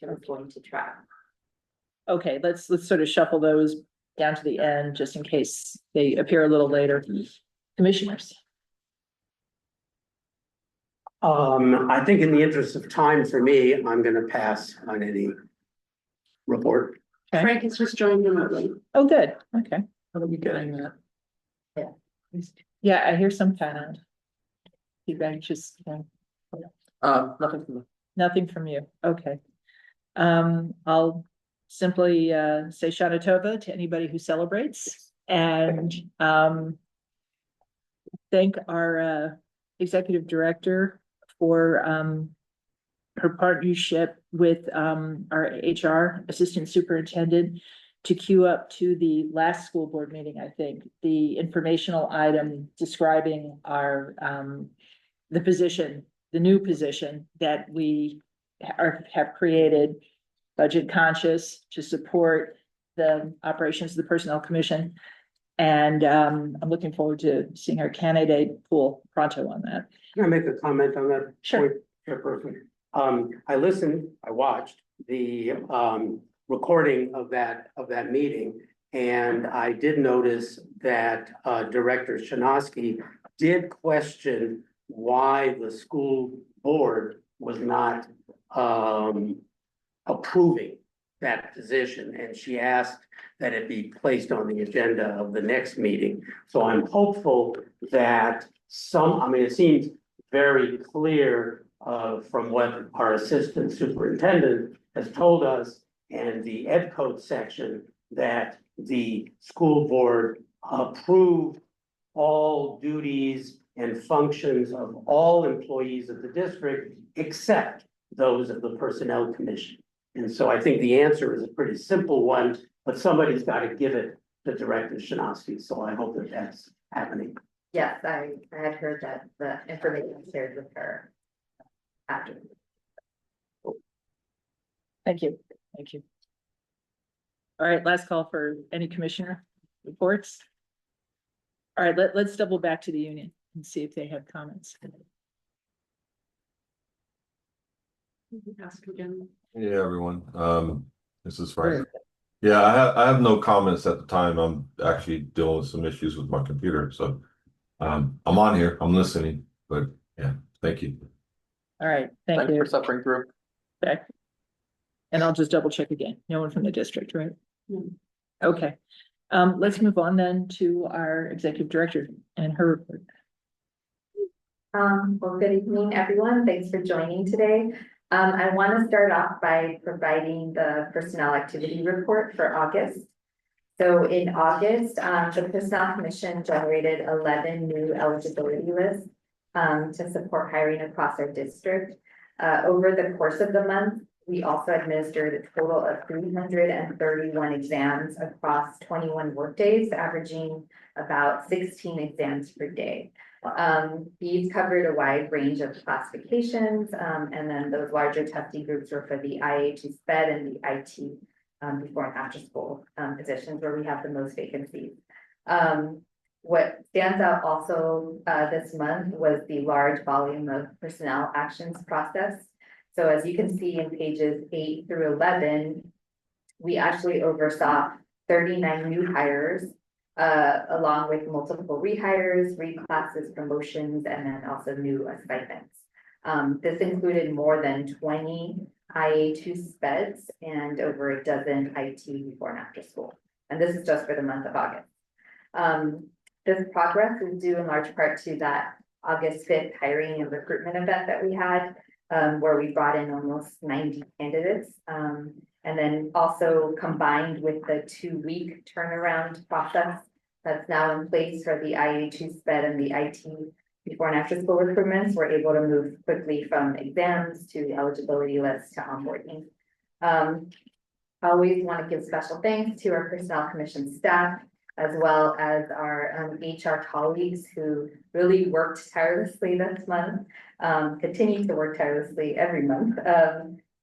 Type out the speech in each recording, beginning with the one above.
was going to try. Okay, let's sort of shuffle those down to the end, just in case they appear a little later. Commissioners, I think in the interest of time for me, I'm gonna pass on any report. Okay. Frank has just joined remotely. oh, good, okay. How are we getting that? Yeah, I hear some kind of feedback, just, Nothing from nothing from you, okay. I'll simply say Shana Tova to anybody who celebrates, and thank our executive director for her partnership with our HR assistant superintendent to queue up to the last school board meeting, I think, the informational item describing our the position, the new position that we have created, budget conscious, to support the operations of the Personnel Commission. And I'm looking forward to seeing our candidate pool pronto on that. Can I make a comment on that? Sure. point, Chairperson? I watched the recording of that meeting. And I did notice that Director Shinosky did question why the school board was not approving that position. And she asked that it be placed on the agenda of the next meeting. So I'm hopeful that it seems very clear from what our assistant superintendent has told us and the ed code section, that the school board approved all duties and functions of all employees of the district except those of the Personnel Commission. And so I think the answer is a pretty simple one, but somebody's got to give it to Director Shinosky. So I hope that that's happening. Yes, I had heard that the information was shared with her after. Thank you, thank you. All right, last call for any commissioner reports. All right, let's double back to the union and see if they have comments. Ask again. Yeah, everyone. This is Frank. Yeah, I have no comments at the time. I'm actually dealing with some issues with my computer, so I'm on here. I'm listening, but yeah, thank you. All right, thank Thanks you. for suffering through. Okay. And I'll just double check again. No one from the district, right? No. Okay. Let's move on then to our executive director and her report. Well, good evening, everyone. Thanks for joining today. I want to start off by providing the personnel activity report for August. So in August, the Personnel Commission generated 11 new eligibility lists to support hiring across our district. Over the course of the month, we also administered a total of 331 exams across 21 workdays, averaging about 16 exams per day. These covered a wide range of classifications, and then those larger testing groups were for the IA2 SPED and the IT before and after school positions where we have the most vacancies. What stands out also this month was the large volume of personnel actions process. So as you can see in pages 8 through 11, we actually oversaw 39 new hires, along with multiple rehires, reclasses, promotions, and then also new assignments. This included more than 20 IA2 SPEDs and over a dozen IT before and after school. And this is just for the month of August. This progress is due in large part to that August 5th hiring and recruitment event that we had, where we brought in almost 90 candidates. And then also combined with the 2-week turnaround process that's now in place for the IA2 SPED and the IT before and after school recruitments, we're able to move quickly from exams to eligibility lists to onboarding. I always want to give special thanks to our Personnel Commission staff, as well as our HR colleagues who really worked tirelessly this month, continue to work tirelessly every month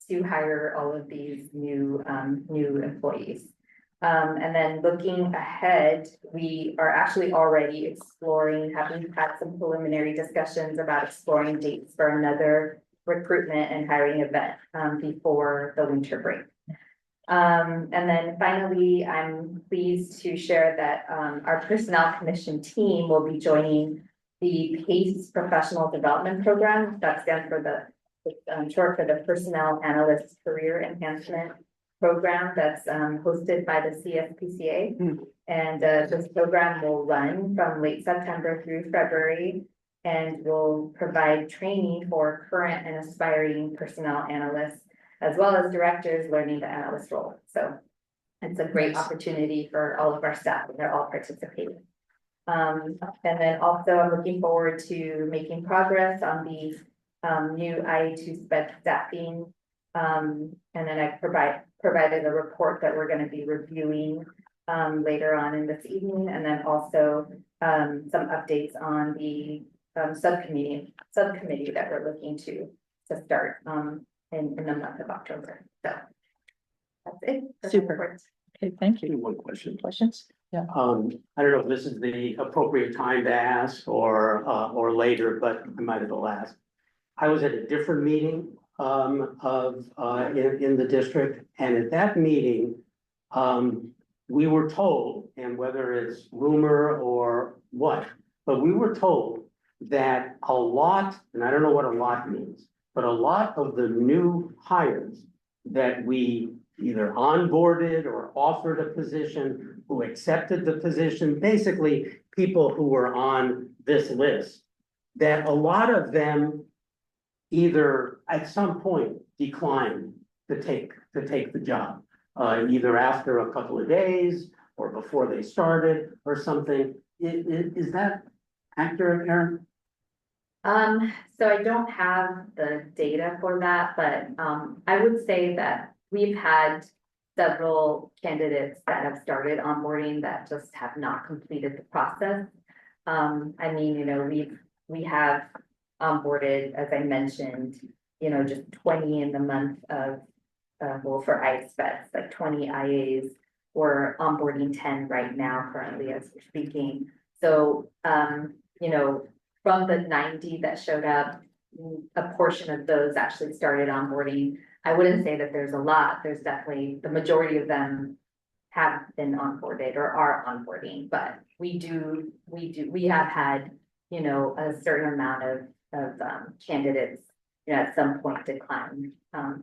to hire all of these new employees. And then looking ahead, we are actually already exploring, having had some preliminary discussions about exploring dates for another recruitment and hiring event, before the winter break. And then finally, I'm pleased to share that, our Personnel Commission team will be joining the PACE Professional Development Program. That stands for short for the Personnel Analyst Career Enhancement Program that's, hosted by the CSPCA. And, this program will run from late September through February and will provide training for current and aspiring personnel analysts, as well as directors learning the analyst role. So it's a great opportunity for all of our staff, and they're all participating. And then also I'm looking forward to making progress on the new IA2 sped staffing. And then I provided a report that we're going to be reviewing later on in this evening, and then also some updates on the subcommittee that we're looking to start in the month of October. So that's it. for my Super. report. Okay, thank you. One question. Questions? Yeah. I don't know if this is the appropriate time to ask or later, but I might as well ask. I was at a different meeting in the district, and at that meeting, we were told, and whether it's rumor or what, but we were told that a lot, and I don't know what a lot means, but a lot of the new hires that we either onboarded or offered a position, who accepted the position, basically people who were on this list, that a lot of them either at some point declined to take the job, either after a couple of days or before they started or something. Is that accurate, Erin? So I don't have the data for that, but I would say that we've had several candidates that have started onboarding that just have not completed the process. I mean, you know, we have onboarded, as I mentioned, you know, just 20 in the month of, well, for ISPEDS, like 20 IAs. We're onboarding 10 right now currently as we're speaking. So, you know, from the 90 that showed up, a portion of those actually started onboarding. I wouldn't say that there's a lot. There's definitely, the majority of them have been onboarded or are onboarding, but we have had, you know, a certain amount of candidates, you know, at some point decline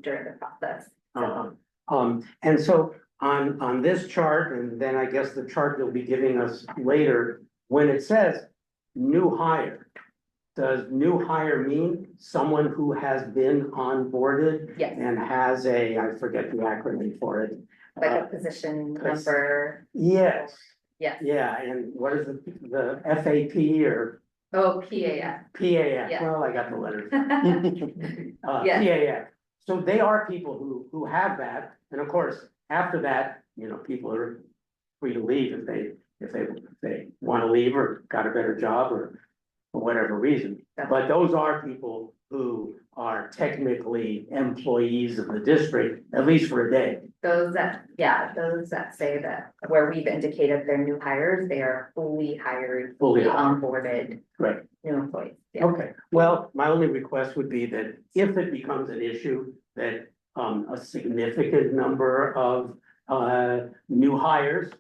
during the process. And so on this chart, and then I guess the chart you'll be giving us later, when it says new hire, does new hire mean someone who has been onboarded Yes, and has I forget the acronym for it? like a position Cause- number, Yes, yes. yeah, and what is the FAP or Oh, PAF. PAF? Yeah. Well, I got the letters. Yeah. PAF. So they are people who have that, and of course, after that, you know, people are free to leave if they want to leave or got a better job or for whatever reason. But those are people who are technically employees of the district, at least for a day. Those that say that where we've indicated they're new hires, they are fully hired, Fully fully hired. onboarded Right. new employees. Yeah. Okay, well, my only request would be that if it becomes an issue, that a significant number of new hires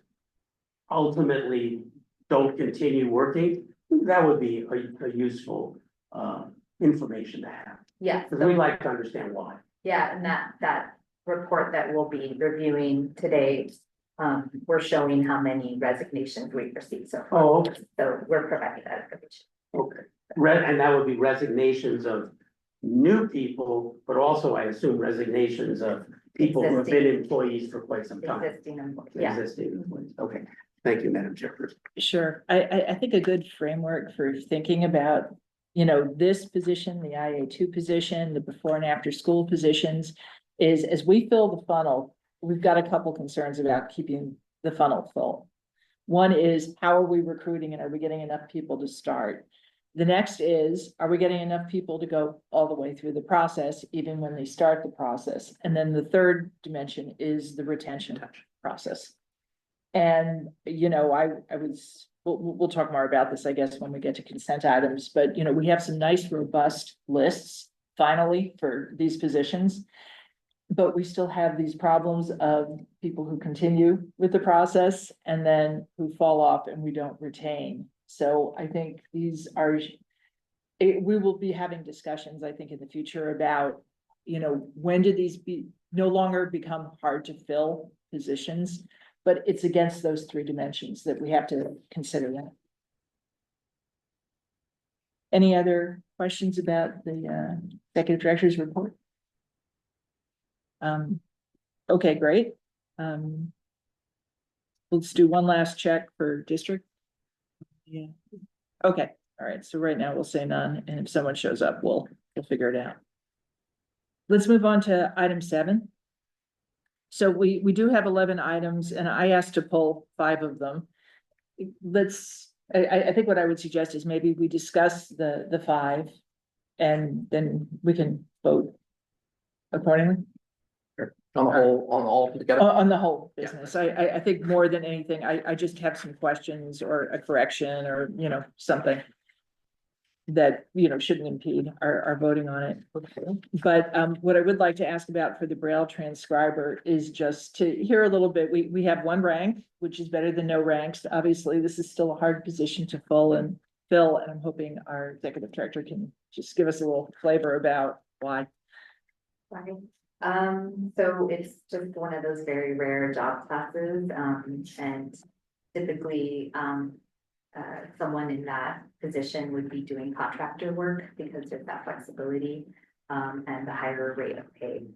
ultimately don't continue working, that would be a useful information to have. Yeah, Because we'd like to understand why. yeah, and that report that we'll be reviewing today, we're showing how many resignations we've received so far. Oh, So we're providing that information. okay. And that would be resignations of new people, but also I assume resignations of people who have been employees for quite some time. Existing employees, yeah. Existing employees, okay. Thank you, Madam Chairperson. Sure. I think a good framework for thinking about, you know, this position, the IA2 position, the before and after school positions is as we fill the funnel, we've got a couple concerns about keeping the funnel full. One is, how are we recruiting and are we getting enough people to start? The next is, are we getting enough people to go all the way through the process, even when they start the process? And then the third dimension is the retention process. And, you know, we'll talk more about this, I guess, when we get to consent items, but, you know, we have some nice robust lists finally for these positions. But we still have these problems of people who continue with the process and then who fall off and we don't retain. So I think these are, we will be having discussions, I think, in the future about, when do these no longer become hard to fill positions? But it's against those three dimensions that we have to consider that. Any other questions about the executive director's report? Okay, great. Let's do one last check for district. Yeah. Okay, all right, so right now we'll say none, and if someone shows up, we'll figure it out. Let's move on to item 7. So we do have 11 items, and I asked to pull 5 of them. I think what I would suggest is maybe we discuss the 5, and then we can vote accordingly. On the whole, on all together. On the whole business, I think more than anything, I just have some questions or a correction or, something that, shouldn't impede our voting on it. But what I would like to ask about for the Braille transcriber is just to hear a little bit. We have 1 rank, which is better than no ranks. Obviously, this is still a hard position to fill, and I'm hoping our executive director can just give us a little flavor about why. Right. So it's just one of those very rare job classes, and typically, someone in that position would be doing contractor work because there's that flexibility, and the higher rate of pay.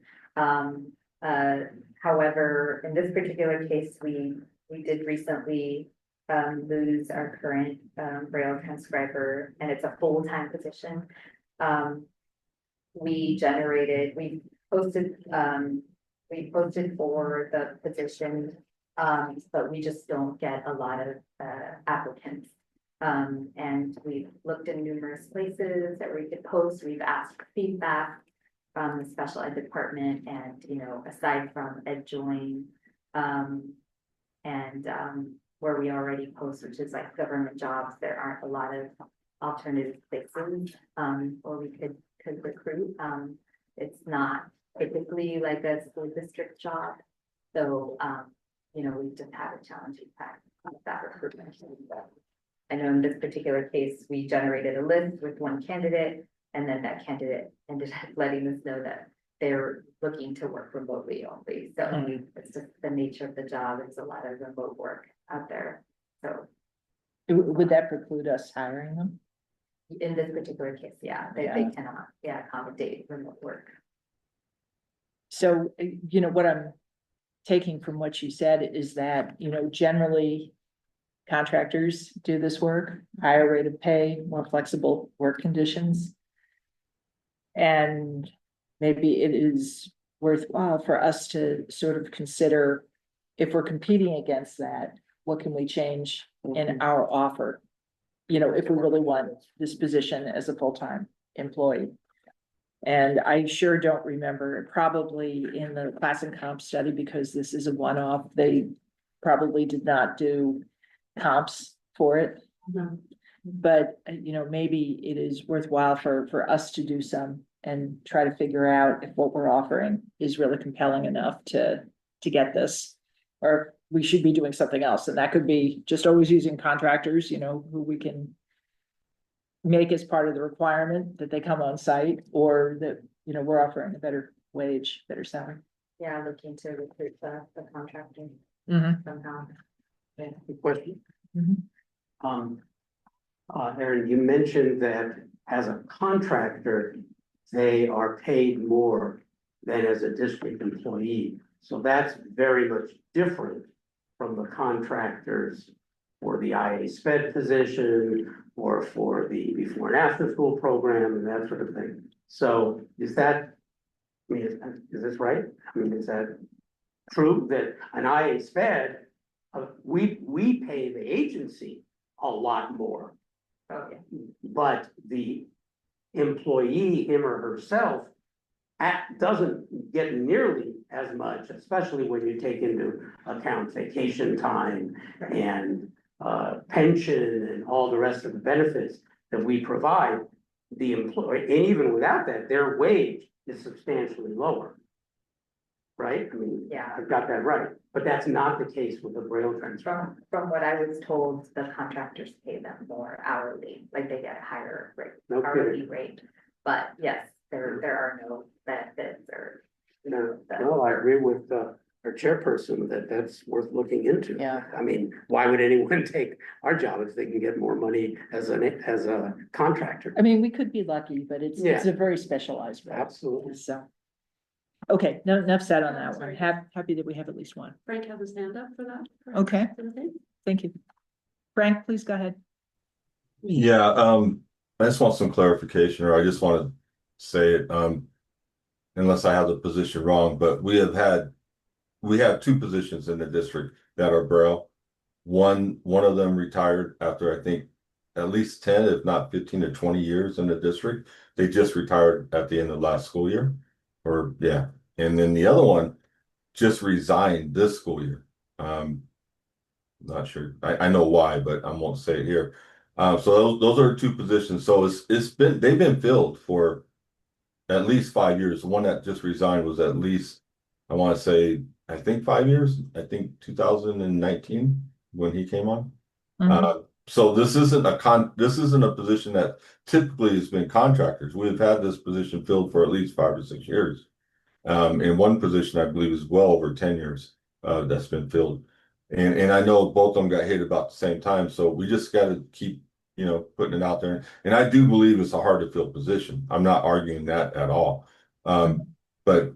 However, in this particular case, we did recently, lose our current, Braille transcriber, and it's a full-time position. We posted for the position, but we just don't get a lot of applicants. And we've looked in numerous places that we could post. We've asked for feedback from the special ed department, and aside from EdJoin, and where we already post, which is like government jobs, there aren't a lot of alternative places where we could recruit. It's not typically like a school district job. So, we just had a challenging time with that recruitment. I know in this particular case, we generated a list with 1 candidate, and then that candidate ended up letting us know that they're looking to work remotely only. So it's just the nature of the job. There's a lot of remote work out there. So Would that preclude us hiring them? in this particular case, they cannot, accommodate remote work. So, what I'm taking from what you said is that, generally contractors do this work, higher rate of pay, more flexible work conditions. And maybe it is worthwhile for us to sort of consider, if we're competing against that, what can we change in our offer? If we really want this position as a full-time employee. And I sure don't remember, probably in the class and comp study, because this is a one-off, they probably did not do comps for it. But, maybe it is worthwhile for us to do some and try to figure out if what we're offering is really compelling enough to get this. Or we should be doing something else, and that could be just always using contractors, who we can make as part of the requirement that they come on site, or that, we're offering a better wage, better salary. Yeah, looking to recruit the contracting Mm-hmm. somehow. Good question. Mhm. Erin, you mentioned that as a contractor, they are paid more than as a district employee. So that's very much different from the contractors for the IA SPED position or for the before and after school program and that sort of thing. So is that, is this right? Is that true that an IA SPED, we pay the agency a lot more, but the employee, him or herself, doesn't get nearly as much, especially when you take into account vacation time and pension and all the rest of the benefits that we provide. the employee, and even without that, their wage is substantially lower. Right? I mean, Yeah. I've got that right, but that's not the case with the Braille transfer. From what I was told, the contractors pay them more hourly, like they get a higher rate, No hourly kidding. rate. But yes, there are no benefits or. No, I agree with, our chairperson that that's worth looking into. Yeah. I mean, why would anyone take our job if they can get more money as a contractor? I mean, we could be lucky, but it's Yeah. a very specialized role, Absolutely. so. Okay, no, enough said on that one. Sorry. Happy that we have at least one. Frank has his hand up for that. Okay. For the thing. Thank you. Frank, please go ahead. Yeah, I just want some clarification, or I just want to say it, unless I have the position wrong, but we have two positions in the district that are Braille. One of them retired after, I think, at least 10, if not 15 to 20 years in the district. They just retired at the end of last school year, or yeah. And then the other one just resigned this school year. Not sure. I know why, but I won't say it here. So those are two positions. So they've been filled for at least 5 years. The one that just resigned was at least, I want to say, I think 5 years. I think 2019 when he came on. So this isn't a position that typically has been contractors. We've had this position filled for at least 5 or 6 years. And one position I believe is well over 10 years that's been filled. And I know both of them got hit about the same time. So we just got to keep, putting it out there. And I do believe it's a hard to fill position. I'm not arguing that at all. But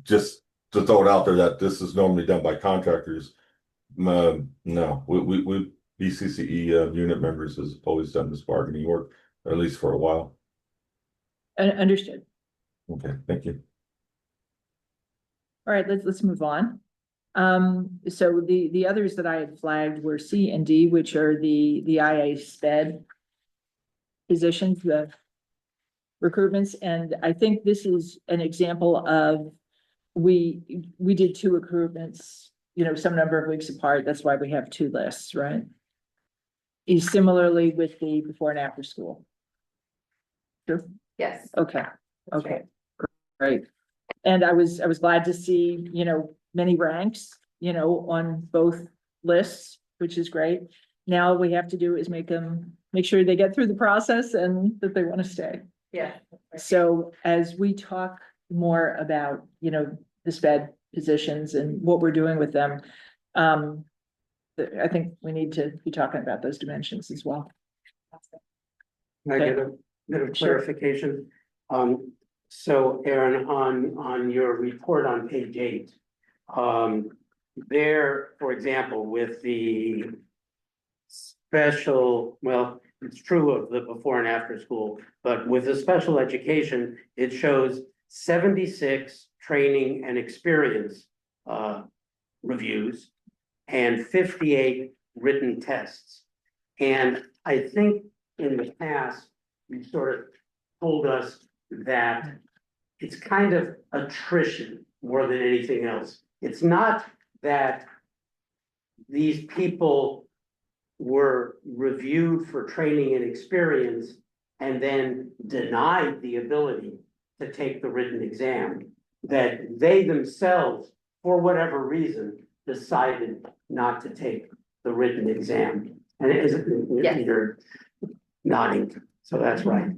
just to throw it out there that this is normally done by contractors. No, we BCCE unit members has always done this bargaining work, or at least for a while. Understood. Okay, thank you. All right, let's move on. So the others that I had flagged were C and D, which are the IA SPED positions, the recruitments, and I think this is an example of we did 2 recruitments, some number of weeks apart. That's why we have 2 lists, right? Similarly with the before and after school. True? Yes. Okay, okay, great. And I was glad to see, many ranks, on both lists, which is great. Now all we have to do is make sure they get through the process and that they want to stay. Yeah. So as we talk more about, the SPED positions and what we're doing with them, I think we need to be talking about those dimensions as well. Can I get a bit of Sure. clarification? So Aaron, on your report on page 8, there, for example, with the special, well, it's true of the before and after school, but with the special education, it shows 76 training and experience reviews and 58 written tests. And I think in the past, you sort of told us that it's kind of attrition more than anything else. It's not that these people were reviewed for training and experience and then denied the ability to take the written exam, that they themselves, for whatever reason, decided not to take the written exam. And it is, Yes. you're nodding, so that's right.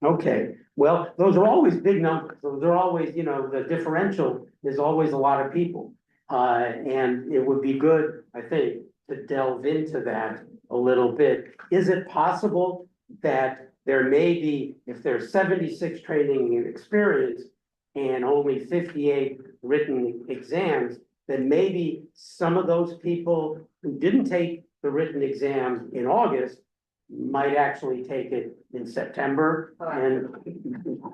Okay, well, those are always big numbers. Those are always, the differential is always a lot of people. And it would be good, I think, to delve into that a little bit. Is it possible that there may be, if there's 76 training and experience and only 58 written exams, then maybe some of those people who didn't take the written exam in August might actually take it in September, and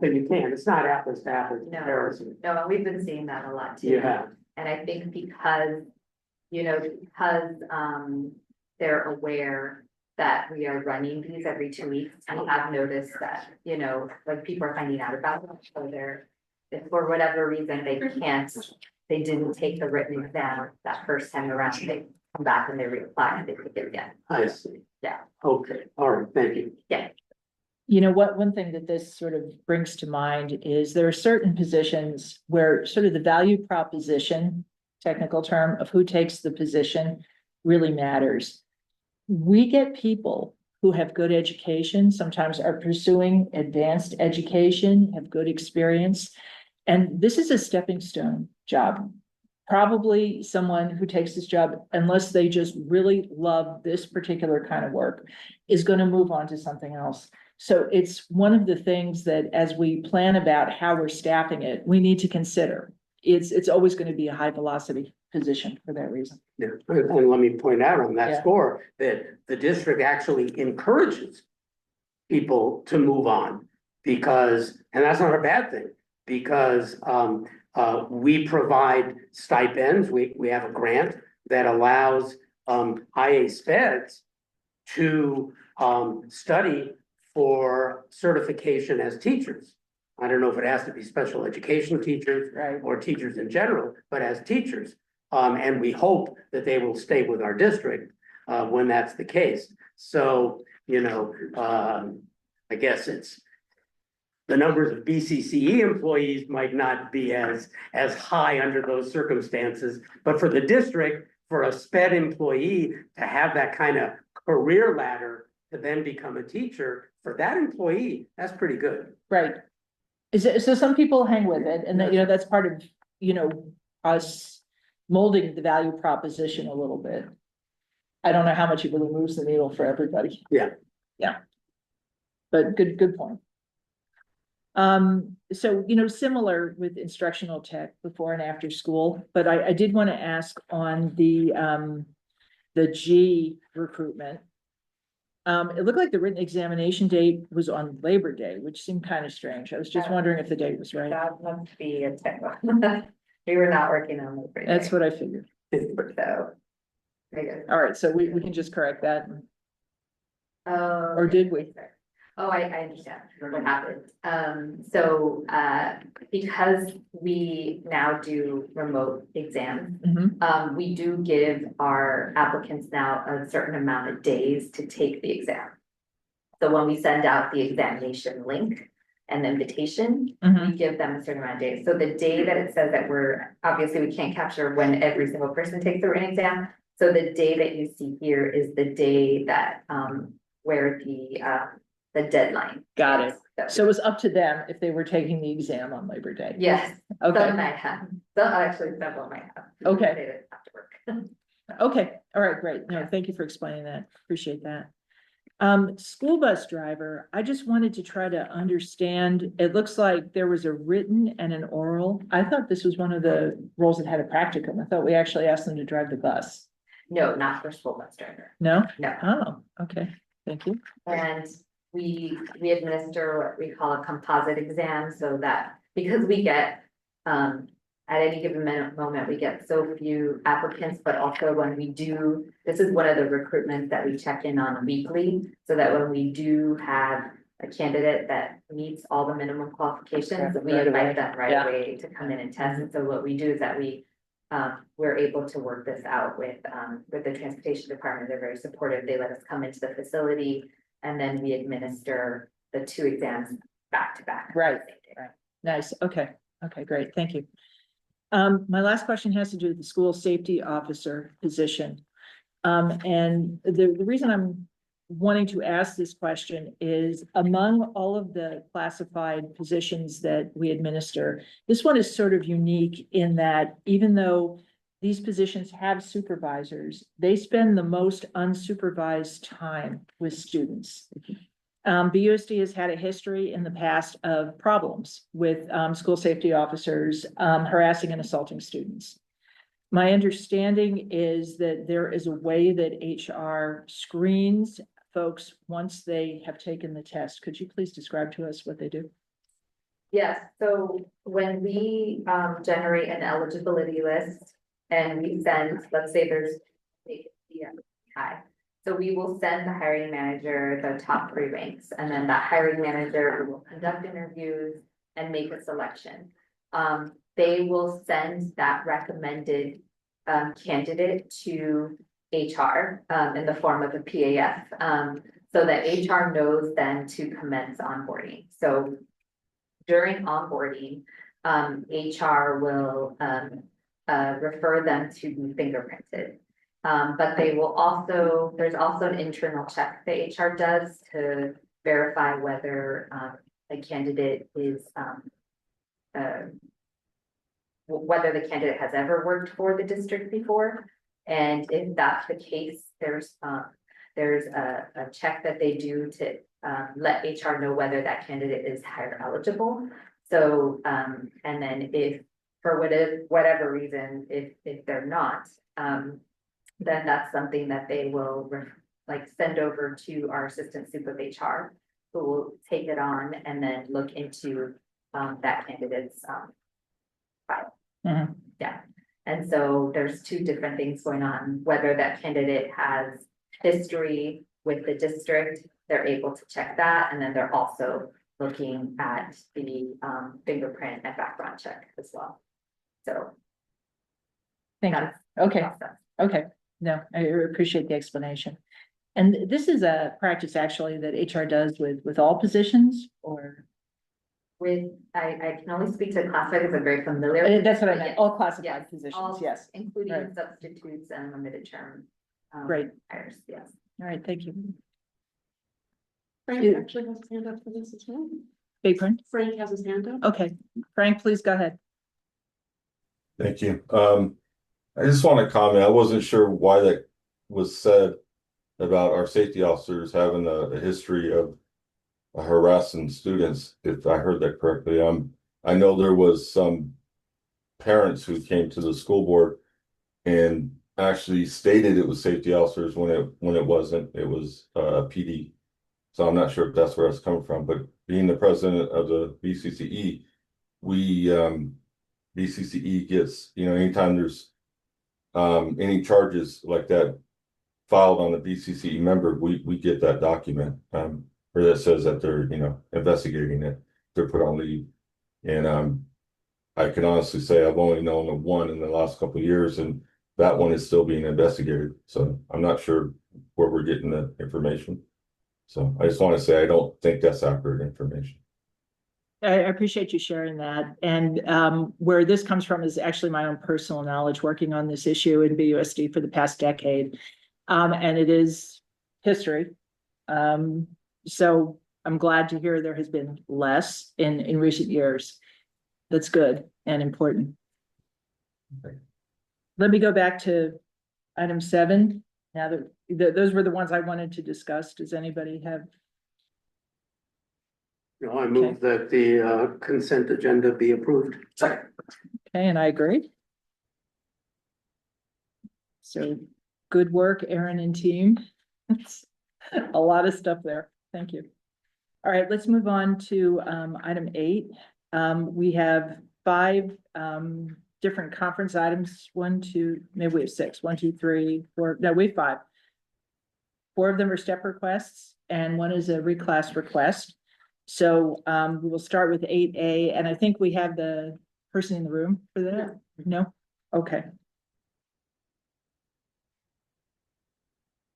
then you can, it's not apples to apples No. comparison. No, we've been seeing that a lot too. You have, And I think because, they're aware that we are running these every 2 weeks, and have noticed that, like people are finding out about them, so if for whatever reason they didn't take the written exam that first time around, they come back and they reapply and they take it again. I see. Yeah. Okay, all right, thank you. Yeah. You know what, one thing that this sort of brings to mind is there are certain positions where sort of the value proposition, technical term of who takes the position really matters. We get people who have good education, sometimes are pursuing advanced education, have good experience. And this is a stepping stone job. Probably someone who takes this job, unless they just really love this particular kind of work, is going to move on to something else. So it's one of the things that as we plan about how we're staffing it, we need to consider. It's always going to be a high velocity position for that reason. Yeah, and let me point out on Yeah. that score that the district actually encourages people to move on because, and that's not a bad thing, because we provide stipends. We have a grant that allows IA speds to study for certification as teachers. I don't know if it has to be special education teachers Right. or teachers in general, but as teachers. And we hope that they will stay with our district when that's the case. So, you know, I guess it's the numbers of BCCE employees might not be as high under those circumstances, but for the district, for a SPED employee to have that kind of career ladder to then become a teacher, for that employee, that's pretty good. Right. So some people hang with it, and that, you know, that's part of, you know, us molding the value proposition a little bit. I don't know how much it really moves the needle for everybody. Yeah. Yeah. But good point. So, you know, similar with instructional tech before and after school, but I did want to ask on the G recruitment. It looked like the written examination date was on Labor Day, which seemed kind of strange. I was just wondering if the date was right. That must be a typo. We were not working on it. That's what I figured. So. I guess. All right, so we can just correct that. Oh. Or did we? Oh, I understand what happened. So, because we now do remote exams, Mhm. we do give our applicants now a certain amount of days to take the exam. So when we send out the examination link and the invitation, Mhm. we give them a certain amount of days. So the day that it says that obviously we can't capture when every single person takes the written exam. So the day that you see here is the day that, where the deadline. Got it. is. So it was up to them if they were taking the exam on Labor Day. Yes, Okay, some might have, some actually several might have. Okay. They didn't have to work. okay, all right, great. No, thank you for explaining that. Appreciate that. School bus driver, I just wanted to try to understand, it looks like there was a written and an oral. I thought this was one of the roles that had a practicum. I thought we actually asked them to drive the bus. No, not for school bus driver, No? no. Oh, okay, thank you. And we administer what we call a composite exam, so that, because we get, at any given moment, we get so few applicants, but also when we do, this is one of the recruitments that we check in on weekly, so that when we do have a candidate that meets all the minimum qualifications, we Right away. invite them right Yeah. away to come in and test. And so what we do is that we're able to work this out with the transportation department. They're very supportive. They let us come into the facility and then we administer the two exams back to back. Right, right. Nice, okay, great, thank you. My last question has to do with the school safety officer position. And the reason I'm wanting to ask this question is among all of the classified positions that we administer, this one is sort of unique in that even though these positions have supervisors, they spend the most unsupervised time with students. BUSD has had a history in the past of problems with school safety officers harassing and assaulting students. My understanding is that there is a way that HR screens folks once they have taken the test. Could you please describe to us what they do? Yes, so when we generate an eligibility list and we send, let's say there's vacancy high. So we will send the hiring manager the top 3 ranks, and then that hiring manager will conduct interviews and make a selection. They will send that recommended candidate to HR in the form of a PAF. so that HR knows then to commence onboarding. So during onboarding, HR will, refer them to be fingerprinted. But they will also, there's also an internal check that HR does to verify whether, a candidate is, whether the candidate has ever worked for the district before. And if that's the case, there's a check that they do to, let HR know whether that candidate is hire eligible. So, and then if, for whatever reason, if they're not, then that's something that they will send over to our assistant soup of HR, who will take it on and then look into, that candidate's, file. Mhm. Yeah, and so there's two different things going on, whether that candidate has history with the district, they're able to check that, and then they're also looking at the fingerprint and background check as well. So. Thank you. that's Okay, the process. okay. No, I appreciate the explanation. And this is a practice actually that HR does with all positions or? With, I can only speak to classified because I'm very familiar. That's what I but meant, yes, all classified yes, positions, all, yes. Including Right. substitutes and limited term. Great. Hires, yes. All right, thank you. Frank Yeah. actually has his hand up for this as well. Big print. Frank has his hand up. Okay, Frank, please go ahead. Thank you. I just want to comment, I wasn't sure why that was said about our safety officers having a history of harassing students, if I heard that correctly. I know there was some parents who came to the school board and actually stated it was safety officers when it wasn't, it was PD. So I'm not sure if that's where it's coming from, but being the president of the BCCE, BCCE gets, anytime there's any charges like that filed on the BCCE member, we get that document, where that says that they're, investigating it, they're put on leave. And I can honestly say I've only known of one in the last couple of years, and that one is still being investigated. So I'm not sure where we're getting the information. So I just want to say I don't think that's accurate information. I appreciate you sharing that. And where this comes from is actually my own personal knowledge working on this issue in BUSD for the past decade. And it is history. So I'm glad to hear there has been less in recent years. That's good and important. Okay. Let me go back to item 7. Now that those were the ones I wanted to discuss. Does anybody have? No, I move that the consent agenda be approved. Second. Okay, and I agree. So good work, Aaron and team. It's a lot of stuff there. Thank you. All right, let's move on to item 8. We have 5 different conference items. 1, 2, maybe we have 6. 1, 2, 3, 4. No, we have 5. 4 of them are step requests and 1 is a reclass request. So we will start with 8A, and I think we have the person in the room for that. No? Okay.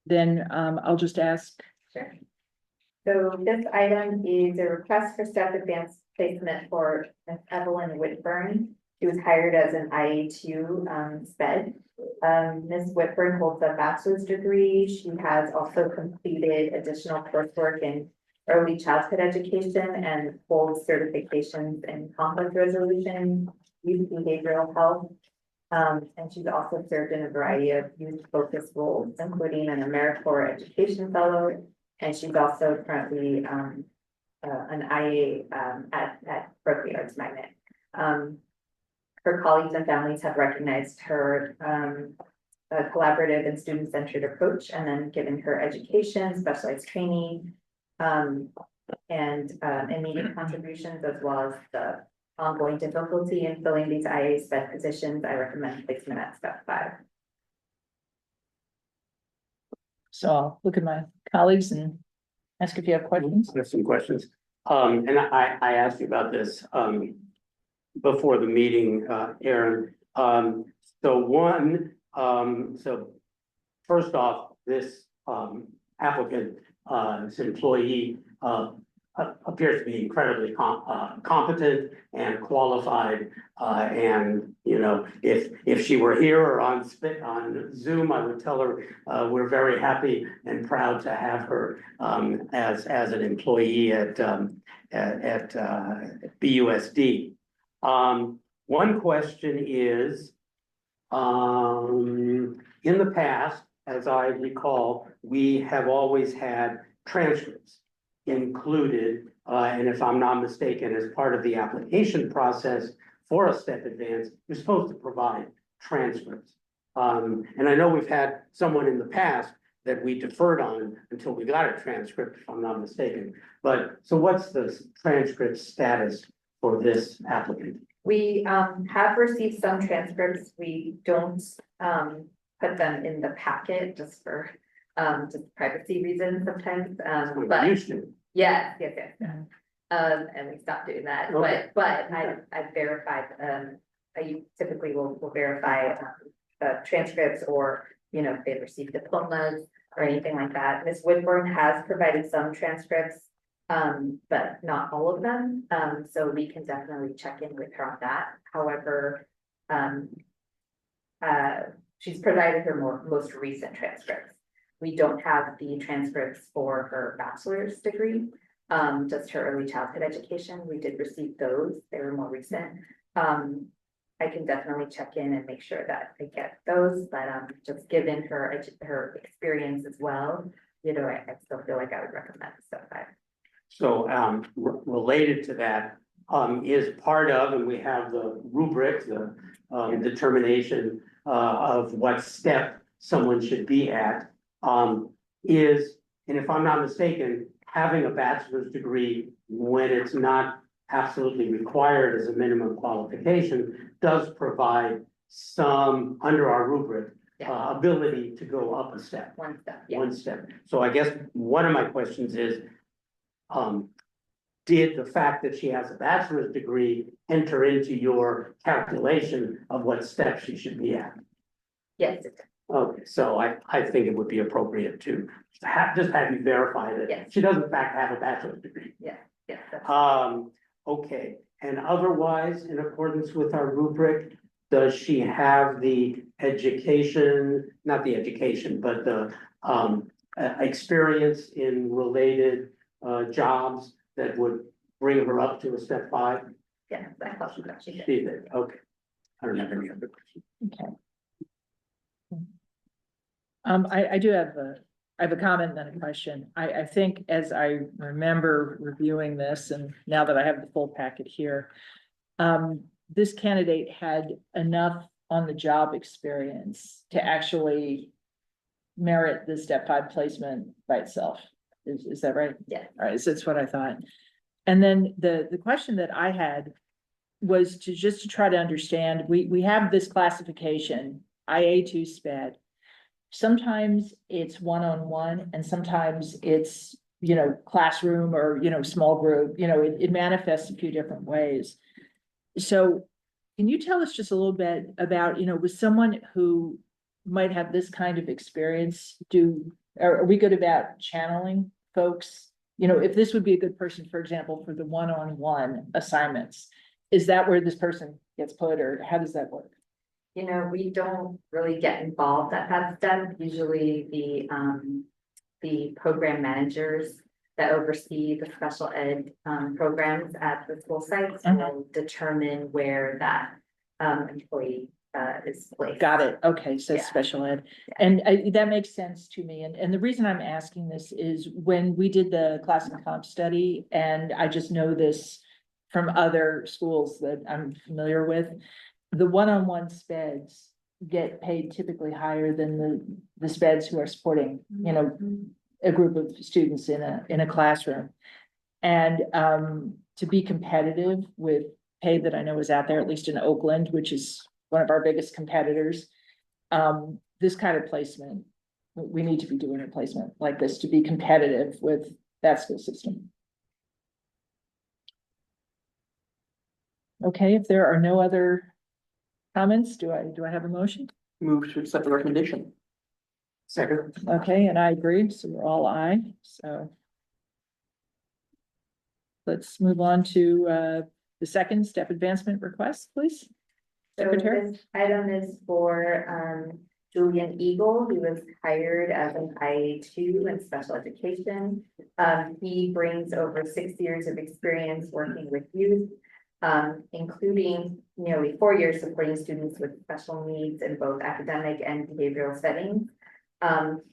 Then I'll just ask. Sure. So this item is a request for step advanced placement for Ms. Evelyn Whitburn. She was hired as an IA2 SPED. Ms. Whitburn holds a bachelor's degree. She has also completed additional coursework in early childhood education and holds certifications in conflict resolution, youth behavioral health. And she's also served in a variety of youth-focused roles, including an AmeriCorps Education Fellow, and she's also currently an IA at Berkeley Arts Magnet. Her colleagues and families have recognized her collaborative and student-centered approach, and then given her education, specialized training, and immediate contributions, as well as the ongoing difficulty in filling these IA SPED positions. I recommend placement at step 5. So I'll look at my colleagues and ask if you have questions. I have some questions. And I asked you about this before the meeting, Aaron. So first off, this applicant this employee, appears to be incredibly competent and qualified. And, you know, if she were here or on Zoom, I would tell her, we're very happy and proud to have her, as an employee at BUSD. One question is, in the past, as I recall, we have always had transcripts included, and if I'm not mistaken, as part of the application process for a step advance, you're supposed to provide transcripts. And I know we've had someone in the past that we deferred on until we got a transcript, if I'm not mistaken. But, so what's the transcript status for this applicant? We have received some transcripts. We don't put them in the packet just for just privacy reasons sometimes. We But used to. yes. And we stopped doing that, Okay. but I've verified, I typically will verify the transcripts or, you know, if they've received diplomas or anything like that. Ms. Woodburn has provided some transcripts, but not all of them. So we can definitely check in with her on that. However, she's provided her most recent transcripts. We don't have the transcripts for her bachelor's degree, just her early childhood education. We did receive those. They were more recent. I can definitely check in and make sure that I get those, but just given her experience as well, you know, I still feel like I would recommend step 5. So, related to that, is part of, and we have the rubric, the, determination, of what step someone should be at, is, and if I'm not mistaken, having a bachelor's degree when it's not absolutely required as a minimum qualification does provide some, under our rubric, ability to go up a step. One step, yeah. One step. So I guess one of my questions is, did the fact that she has a bachelor's degree enter into your calculation of what step she should be at? Yes, Okay, so I think it would be appropriate to just have you verify that Yes. she does in fact have a bachelor's degree. yes. Okay, and otherwise, in accordance with our rubric, does she have the education, not the education, but the experience in related jobs that would bring her up to a step 5? Yes, I thought she did. She did, okay. I don't have any other questions. Okay. I do have I have a comment and a question. I think as I remember reviewing this, and now that I have the full packet here, this candidate had enough on the job experience to actually merit the step 5 placement by itself. Is that right? Yeah. All right, so that's what I thought. And then the question that I had was to try to understand, we have this classification, IA2 SPED. Sometimes it's one-on-one and sometimes it's, you know, classroom or, you know, small group, you know, it manifests a few different ways. So can you tell us just a little bit about, you know, with someone who might have this kind of experience, are we good about channeling folks? You know, if this would be a good person, for example, for the one-on-one assignments, is that where this person gets put, or how does that work? You know, we don't really get involved at that step. Usually the program managers that oversee the special ed programs at the school sites will determine where that employee is placed. Got it. Okay, so Yeah. special ed. And that makes sense to me. And the reason I'm asking this is when we did the class and comp study, and I just know this from other schools that I'm familiar with, the one-on-one speds get paid typically higher than the speds who are supporting, you know, a group of students in a classroom. And to be competitive with pay that I know is out there, at least in Oakland, which is one of our biggest competitors, this kind of placement, we need to be doing a placement like this to be competitive with that school system. Okay, if there are no other comments, do I have a motion? Move to accept the recommendation. Second. Okay, and I agree, so we're all aye, so. Let's move on to the second step advancement request, please. So Secretary? this item is for Julian Eagle, who was hired as an IA2 in special education. He brings over 6 years of experience working with youth, including nearly 4 years supporting students with special needs in both academic and behavioral settings.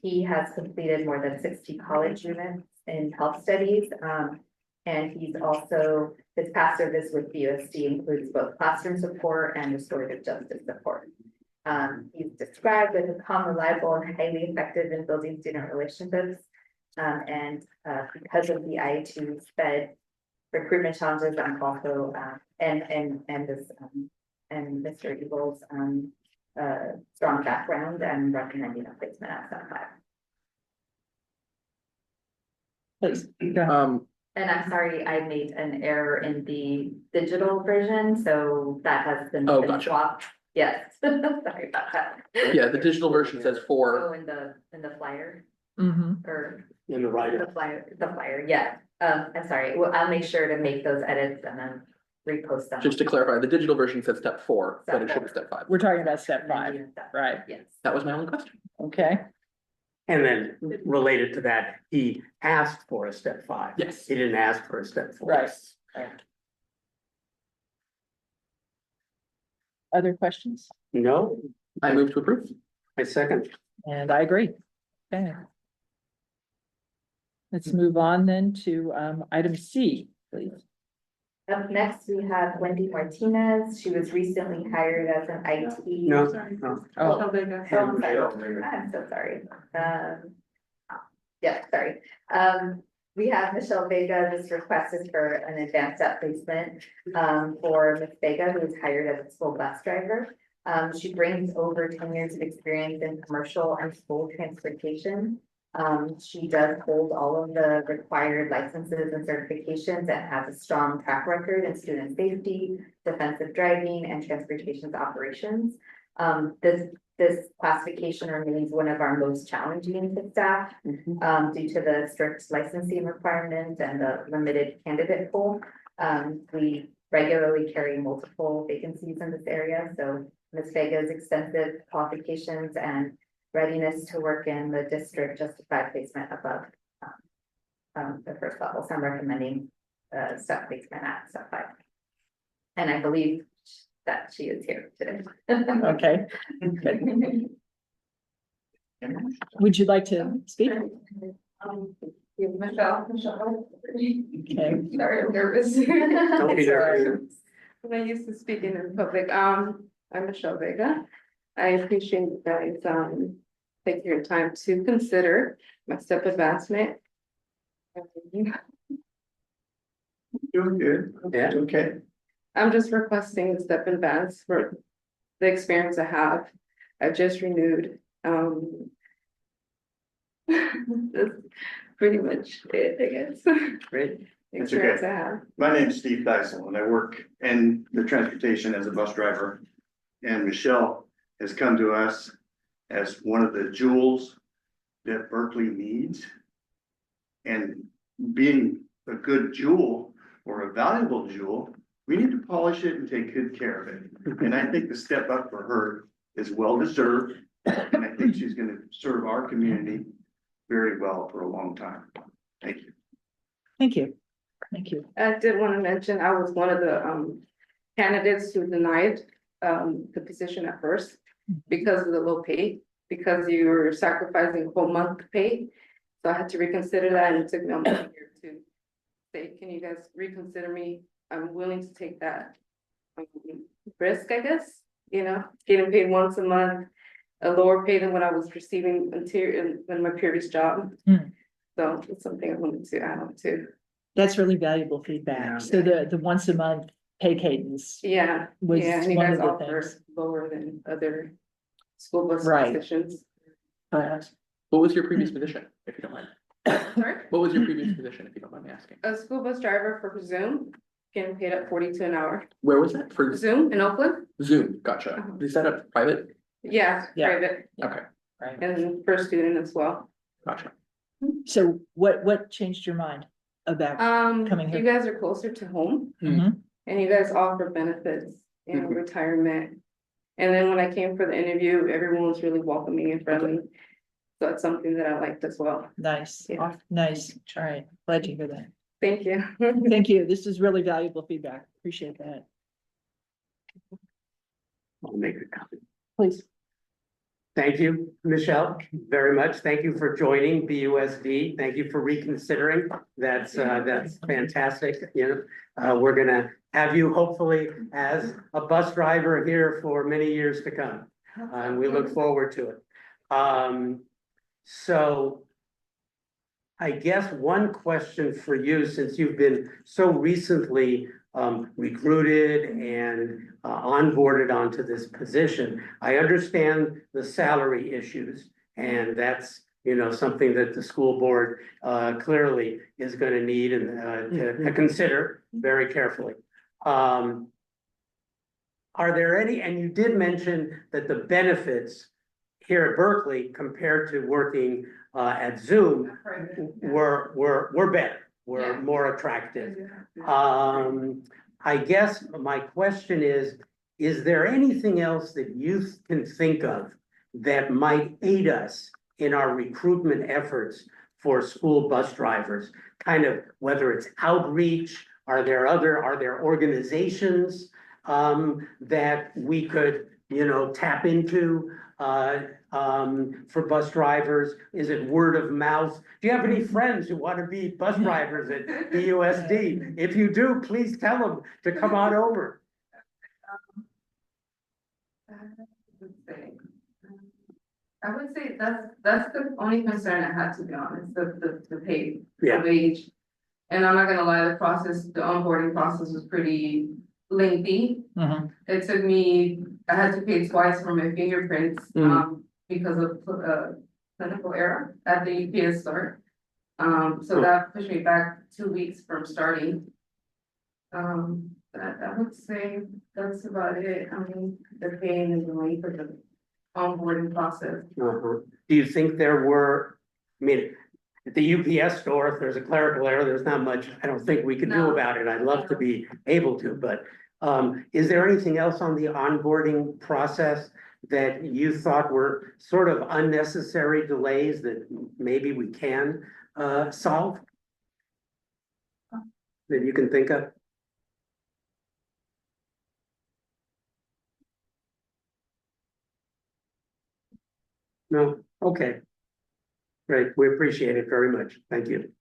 He has completed more than 60 college units in health studies. And he's also, his past service with BUSD includes both classroom support and restorative justice support. He's described as a calm, reliable, and highly effective in building student relationships. Because of the IA2 SPED recruitment challenges, I'm also, and Mr. Eagle's, strong background and recommending a placement at Step 5. Please, go ahead. And I'm sorry, I made an error in the digital version, so that has been. Oh, been gotcha. swapped. Yes, sorry about that. Yeah, the digital version says Oh, four. in the flyer, Mhm. or In the writer. the flyer, yeah. I'm sorry, well, I'll make sure to make those edits and then repost them. Just to clarify, the digital version said step 4, but it should be Step step 5. We're talking about step 5, right? Yes. That was my only question. Okay, And then related to that, he asked for a step 5. Yes. He didn't ask for a step 4. right. Other questions? No, I move to approve. I second. And I agree. Okay. Let's move on then to item C, please. Up next, we have Wendy Martinez. She was recently hired as an IT. No, Sorry. no. Oh, Oh, I'm sorry. I'm so sorry. Yeah, sorry. We have Michelle Vega. This request is for an advanced step placement for Ms. Vega, who was hired as a school bus driver. She brings over 10 years of experience in commercial and school transportation. She does hold all of the required licenses and certifications and has a strong track record in student safety, defensive driving, and transportation operations. This classification remains one of our most challenging to staff due to the strict licensing requirements and the limited candidate pool. We regularly carry multiple vacancies in this area, so Ms. Vega's extensive qualifications and readiness to work in the district justify placement above the first level. So I'm recommending step placement at step 5. And I believe that she is here today. okay. Would you like to speak? Michelle. Okay. Sorry, I'm nervous. Don't be nervous. When I used to speaking in public, I'm Michelle Vega. I appreciate you guys, taking your time to consider my step advancement. Doing good. Yeah. Okay. I'm just requesting a step advance for the experience I have. I've just renewed, that's pretty much it, I guess. Great. That's Experience okay. I have. My name is Steve Dyson and I work in the transportation as a bus driver. And Michelle has come to us as one of the jewels that Berkeley needs. And being a good jewel or a valuable jewel, we need to polish it and take good care of it. And I think the step up for her is well deserved. And I think she's gonna serve our community very well for a long time. Thank you. Thank you. Thank you. I did want to mention, I was one of the candidates who denied the position at first because of the low pay, because you were sacrificing a whole month pay. So I had to reconsider that, and it took me almost a year to say, can you guys reconsider me? I'm willing to take that risk, I guess, getting paid once a month, a lower pay than what I was receiving in my previous job. So it's something I wanted to add on to. That's really valuable feedback. So the once a month pay cadence. Yeah, Was yeah, and you one guys of the offer things. lower than other school bus Right. positions. What was your previous position, if you don't mind? Sorry? What was your previous position, if you don't mind me asking? A school bus driver for Zoom, getting paid at 42 an hour. Where was that? For Zoom in Oakland? Zoom, gotcha. Is that a private? Yeah, Yeah. private. Okay. right. and per student as well. Gotcha. So what changed your mind about? Coming here. You guys are closer to home Mhm. and you guys offer benefits, you know, Mhm. retirement. And then when I came for the interview, everyone was really welcoming and friendly. So it's something that I liked as well. Nice, Yeah. nice, all right, glad to hear that. Thank you. Thank you, this is really valuable feedback, appreciate that. I'll make a comment. Please. Thank you, Michelle, very much. Thank you for joining BUSD. Thank you for reconsidering. That's fantastic. You know, we're gonna have you hopefully as a bus driver here for many years to come. And we look forward to it. So I guess one question for you, since you've been so recently recruited and onboarded onto this position. I understand the salary issues, and that's, you know, something that the school board clearly is going to need and to consider very carefully. Are there any, and you did mention that the benefits here at Berkeley compared to working at Zoom were better, were more attractive. I guess my question is there anything else that you can think of that might aid us in our recruitment efforts for school bus drivers? Kind of whether it's outreach, are there organizations that we could, you know, tap into for bus drivers? Is it word of mouth? Do you have any friends who want to be bus drivers at BUSD? If you do, please tell them to come on over. I would say that's the only concern I had, to be honest, the pay, Yeah. the wage. And I'm not gonna lie, the onboarding process was pretty lengthy. Mhm. It took me, I had to pay twice for my fingerprints, because of clinical error at the UPS start. So that pushed me back 2 weeks from starting. I would say that's about it. I mean, the paying and the length of the onboarding process. Do you think there were, I mean, at the UPS store, if there's a clerical error, there's not much, I don't think we can do No. about it. I'd love to be able to, but is there anything else on the onboarding process that you thought were sort of unnecessary delays that maybe we can solve? That you can think of? No, okay. Great, we appreciate it very much. Thank you.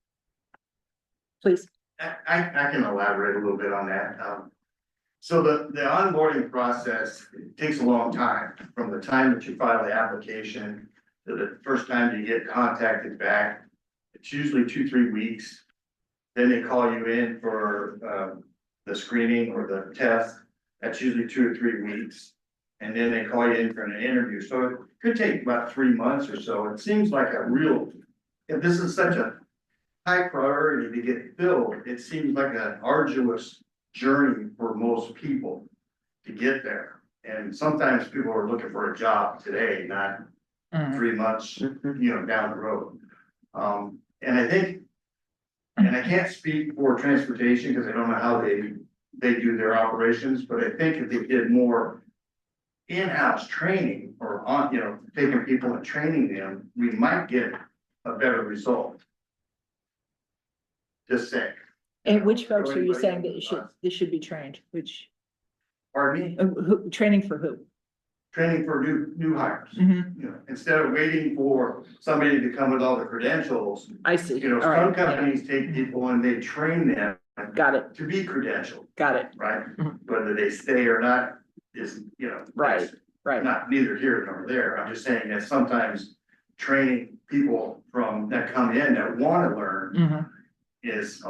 Please. I can elaborate a little bit on that. So the onboarding process takes a long time, from the time that you file the application to the first time you get contacted back. It's usually 2-3 weeks. Then they call you in for the screening or the test. That's usually 2 or 3 weeks. And then they call you in for an interview. So it could take about 3 months or so. It seems like if this is such a high priority to get filled, it seems like an arduous journey for most people to get there. And sometimes people are looking for a job today, not 3 months, you know, down the road. And I think, and I can't speak for transportation because I don't know how they do their operations, but I think if they did more in-house training or taking people and training them, we might get a better result. Just saying. And which folks are you Everybody saying that else. they should be trained? Which, Pardon me? training for who? Training for new hires, Mhm. you know, instead of waiting for somebody to come with all the credentials. I see, You know, all some right, companies take people and they train them got it, to be credentialed, got it, right? Mhm. Whether they stay or not is, you know. Right, that's right. Not neither here nor there. I'm just saying that sometimes training people that come in that want to learn Mhm. is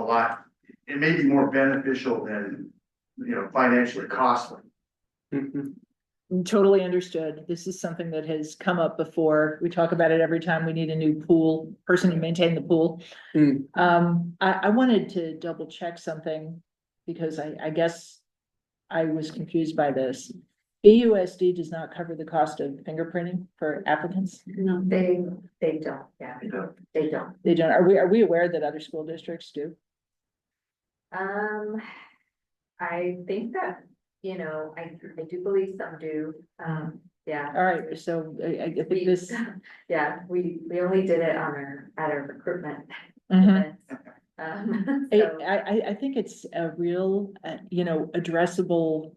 it may be more beneficial than, you know, financially costly. Totally understood. This is something that has come up before. We talk about it every time we need a new person to maintain the pool. I wanted to double check something because I guess I was confused by this. BUSD does not cover the cost of fingerprinting for applicants? No. They don't, yeah, they don't. They don't, are we aware that other school districts do? I think that, I do believe some do, yeah. All right, so I think We, this. yeah, we only did it at our recruitment Mhm. events. So, I think it's a real, addressable,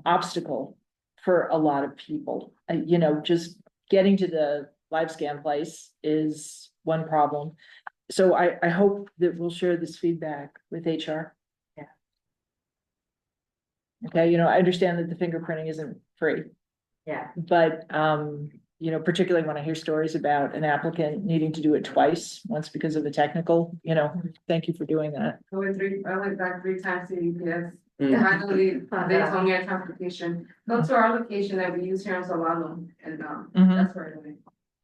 obstacle for a lot of people. Just getting to the live scan place is one problem. So I hope that we'll share this feedback with HR. Yeah. Okay, I understand that the fingerprinting isn't free, yeah, but, particularly when I hear stories about an applicant needing to do it twice, once because of a technical, thank you for doing that. I went back 3 times to UPS. Mm. Finally, they Yeah. told me our transportation, go to our location that we use here in Solano, and, Mhm. that's where I went.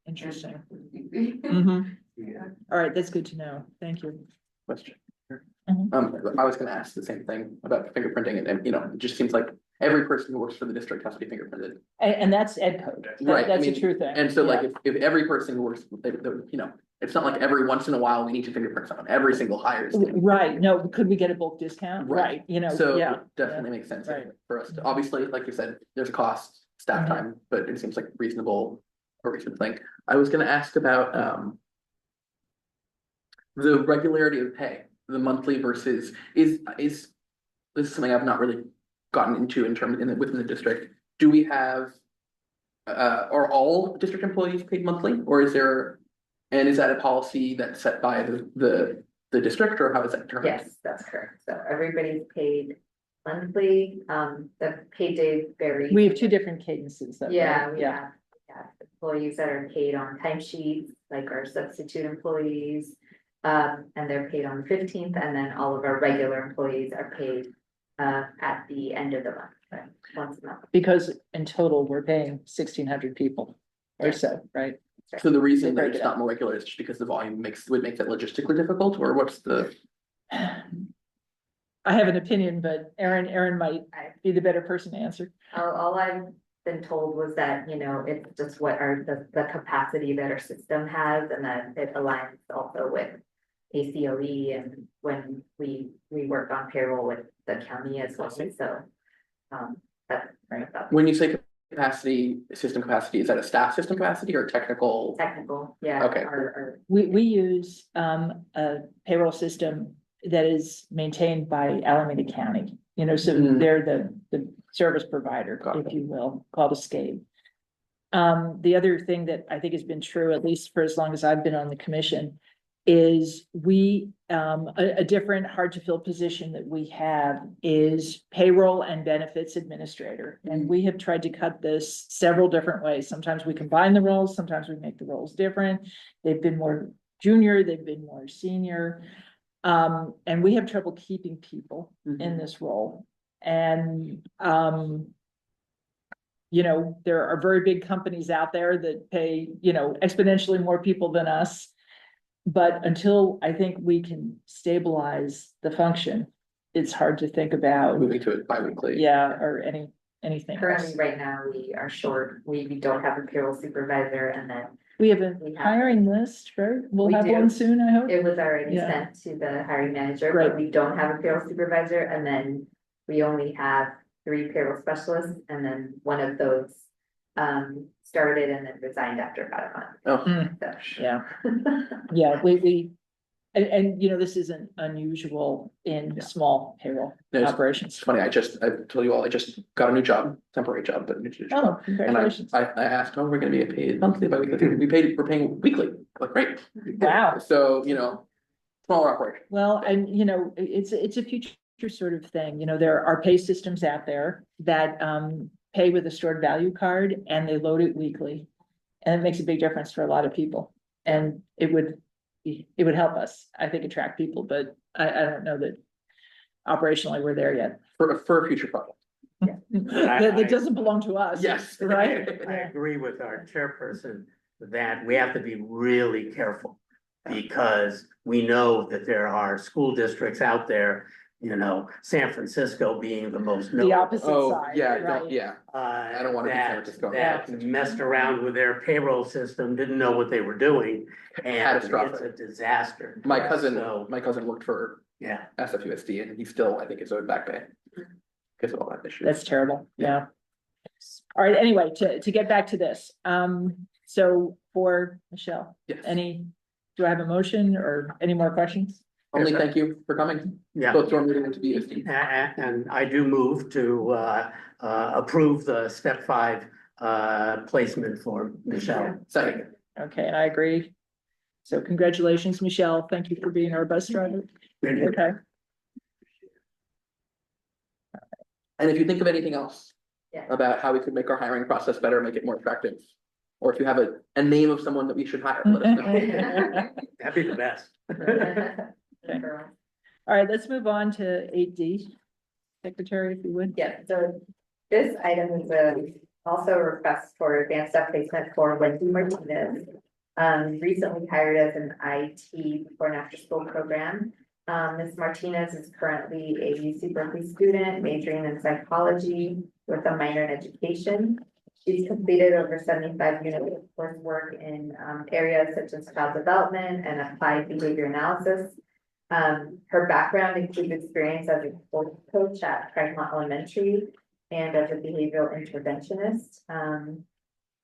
Interesting. Mhm. Mhm. Yeah. All right, that's good to know. Thank you. Question. Mhm. I was gonna ask the same thing about fingerprinting and, it just seems like every person who works for the district has to be fingerprinted. And that's ed code. Right, I That's a mean, true thing. And so like, Yeah. if every person who works, it's not like every once in a while we need to fingerprint someone, every single hire is. Right, no, could we get a bulk discount? Right. Right, So yeah. it definitely makes sense Right. for us to, obviously, like you said, there's a cost, staff Mhm. time, but it seems like a reasonable thing. I was gonna ask about, the regularity of pay, the monthly versus, is this is something I've not really gotten into within the district. Do we have, are all district employees paid monthly, or is there, and is that a policy that's set by the district, or how is that determined? yes, that's correct. So everybody's paid monthly, the pay day varies. We have two different cadences. Though, right? Yeah, we have employees that are paid on timesheets, like our substitute employees. And they're paid on the 15th, and then all of our regular employees are paid at the end of the month, right, once a month. Because in total, we're paying 1,600 people or so, right? So the reason They that break it's it not up. more regular is just because the volume would make that logistically difficult, or what's the? I have an opinion, but Aaron might be the better person to answer. All I've been told was that, it's just what the capacity that our system has, and that it aligns also with ACOE and when we work on payroll with the county as well, so. That's right, that's When you say capacity, system capacity, is that a staff system capacity or technical? technical, yeah. Okay. Our We use a payroll system that is maintained by Alameda County, so Mhm. they're the service provider, Got if it. you will, called Escape. The other thing that I think has been true, at least for as long as I've been on the commission, is a different hard to fill position that we have is payroll and benefits administrator. And we have tried to cut this several different ways. Sometimes we combine the roles, sometimes we make the roles different. They've been more junior, they've been more senior. And we have trouble keeping people in this role. And, there are very big companies out there that pay, exponentially more people than us. But until I think we can stabilize the function, it's hard to think about, Moving to it bi-weekly. yeah, or anything currently, else. right now, we are short, we don't have a payroll supervisor, and then We have a We have- hiring list, right? We'll We have do. one soon, I hope. it was already Yeah. sent to the hiring manager, Right. but we don't have a payroll supervisor, and then we only have 3 payroll specialists, and then one of those started and then resigned after about a month. Oh, So- Yeah, yeah, and this isn't unusual in Yeah. small payroll No, it's operations. funny, I told you all, I just got a new job, temporary job, but new job. Oh, And congratulations. I asked, we're gonna be paid monthly, bi-weekly, we're paying weekly, like, great. Wow. So, smaller operation. Well, and it's a future sort of thing, there are pay systems out there that pay with a stored value card and they load it weekly. And it makes a big difference for a lot of people. And it would help us, I think, attract people, but I don't know that operationally we're there yet. For a future project. That doesn't belong to us. Yes. Right? I agree with our chairperson that we have to be really careful. Because we know that there are school districts out there you know, San Francisco being the most. The notable. opposite Oh, side, yeah, right? don't, yeah, I don't wanna be San Francisco. That messed around with their payroll system, didn't know what they were doing, and it's Catastrophic. a disaster. My cousin, So, my cousin worked for yeah, SFUSD and he still, I think, is owed back pay. Because of all that issue. That's terrible, yeah. All right, anyway, to get back to this, so for Michelle, Yes, do I have a motion or any more questions? only thank you for coming, yeah. both to our meeting and to BSD. And I do move to approve the step 5 placement for Michelle. Second, Okay, and I agree. So congratulations, Michelle. Thank you for being our bus driver. Okay, and if you think of anything else Yeah. about how we could make our hiring process better, make it more attractive. Or if you have a name of someone that we should hire, let us know. That'd be the best. all right, let's move on to 8D. Secretary, if you would. Yeah, so this item is also a request for advanced step placement for Wendy Martinez. Recently hired as an IT before and after school program. Ms. Martinez is currently a UC Berkeley student majoring in psychology with a minor in education. She's completed over 75 units of coursework in areas such as child development and applied behavior analysis. Her background includes experience as a sports coach at Craigmont Elementary and as a behavioral interventionist. And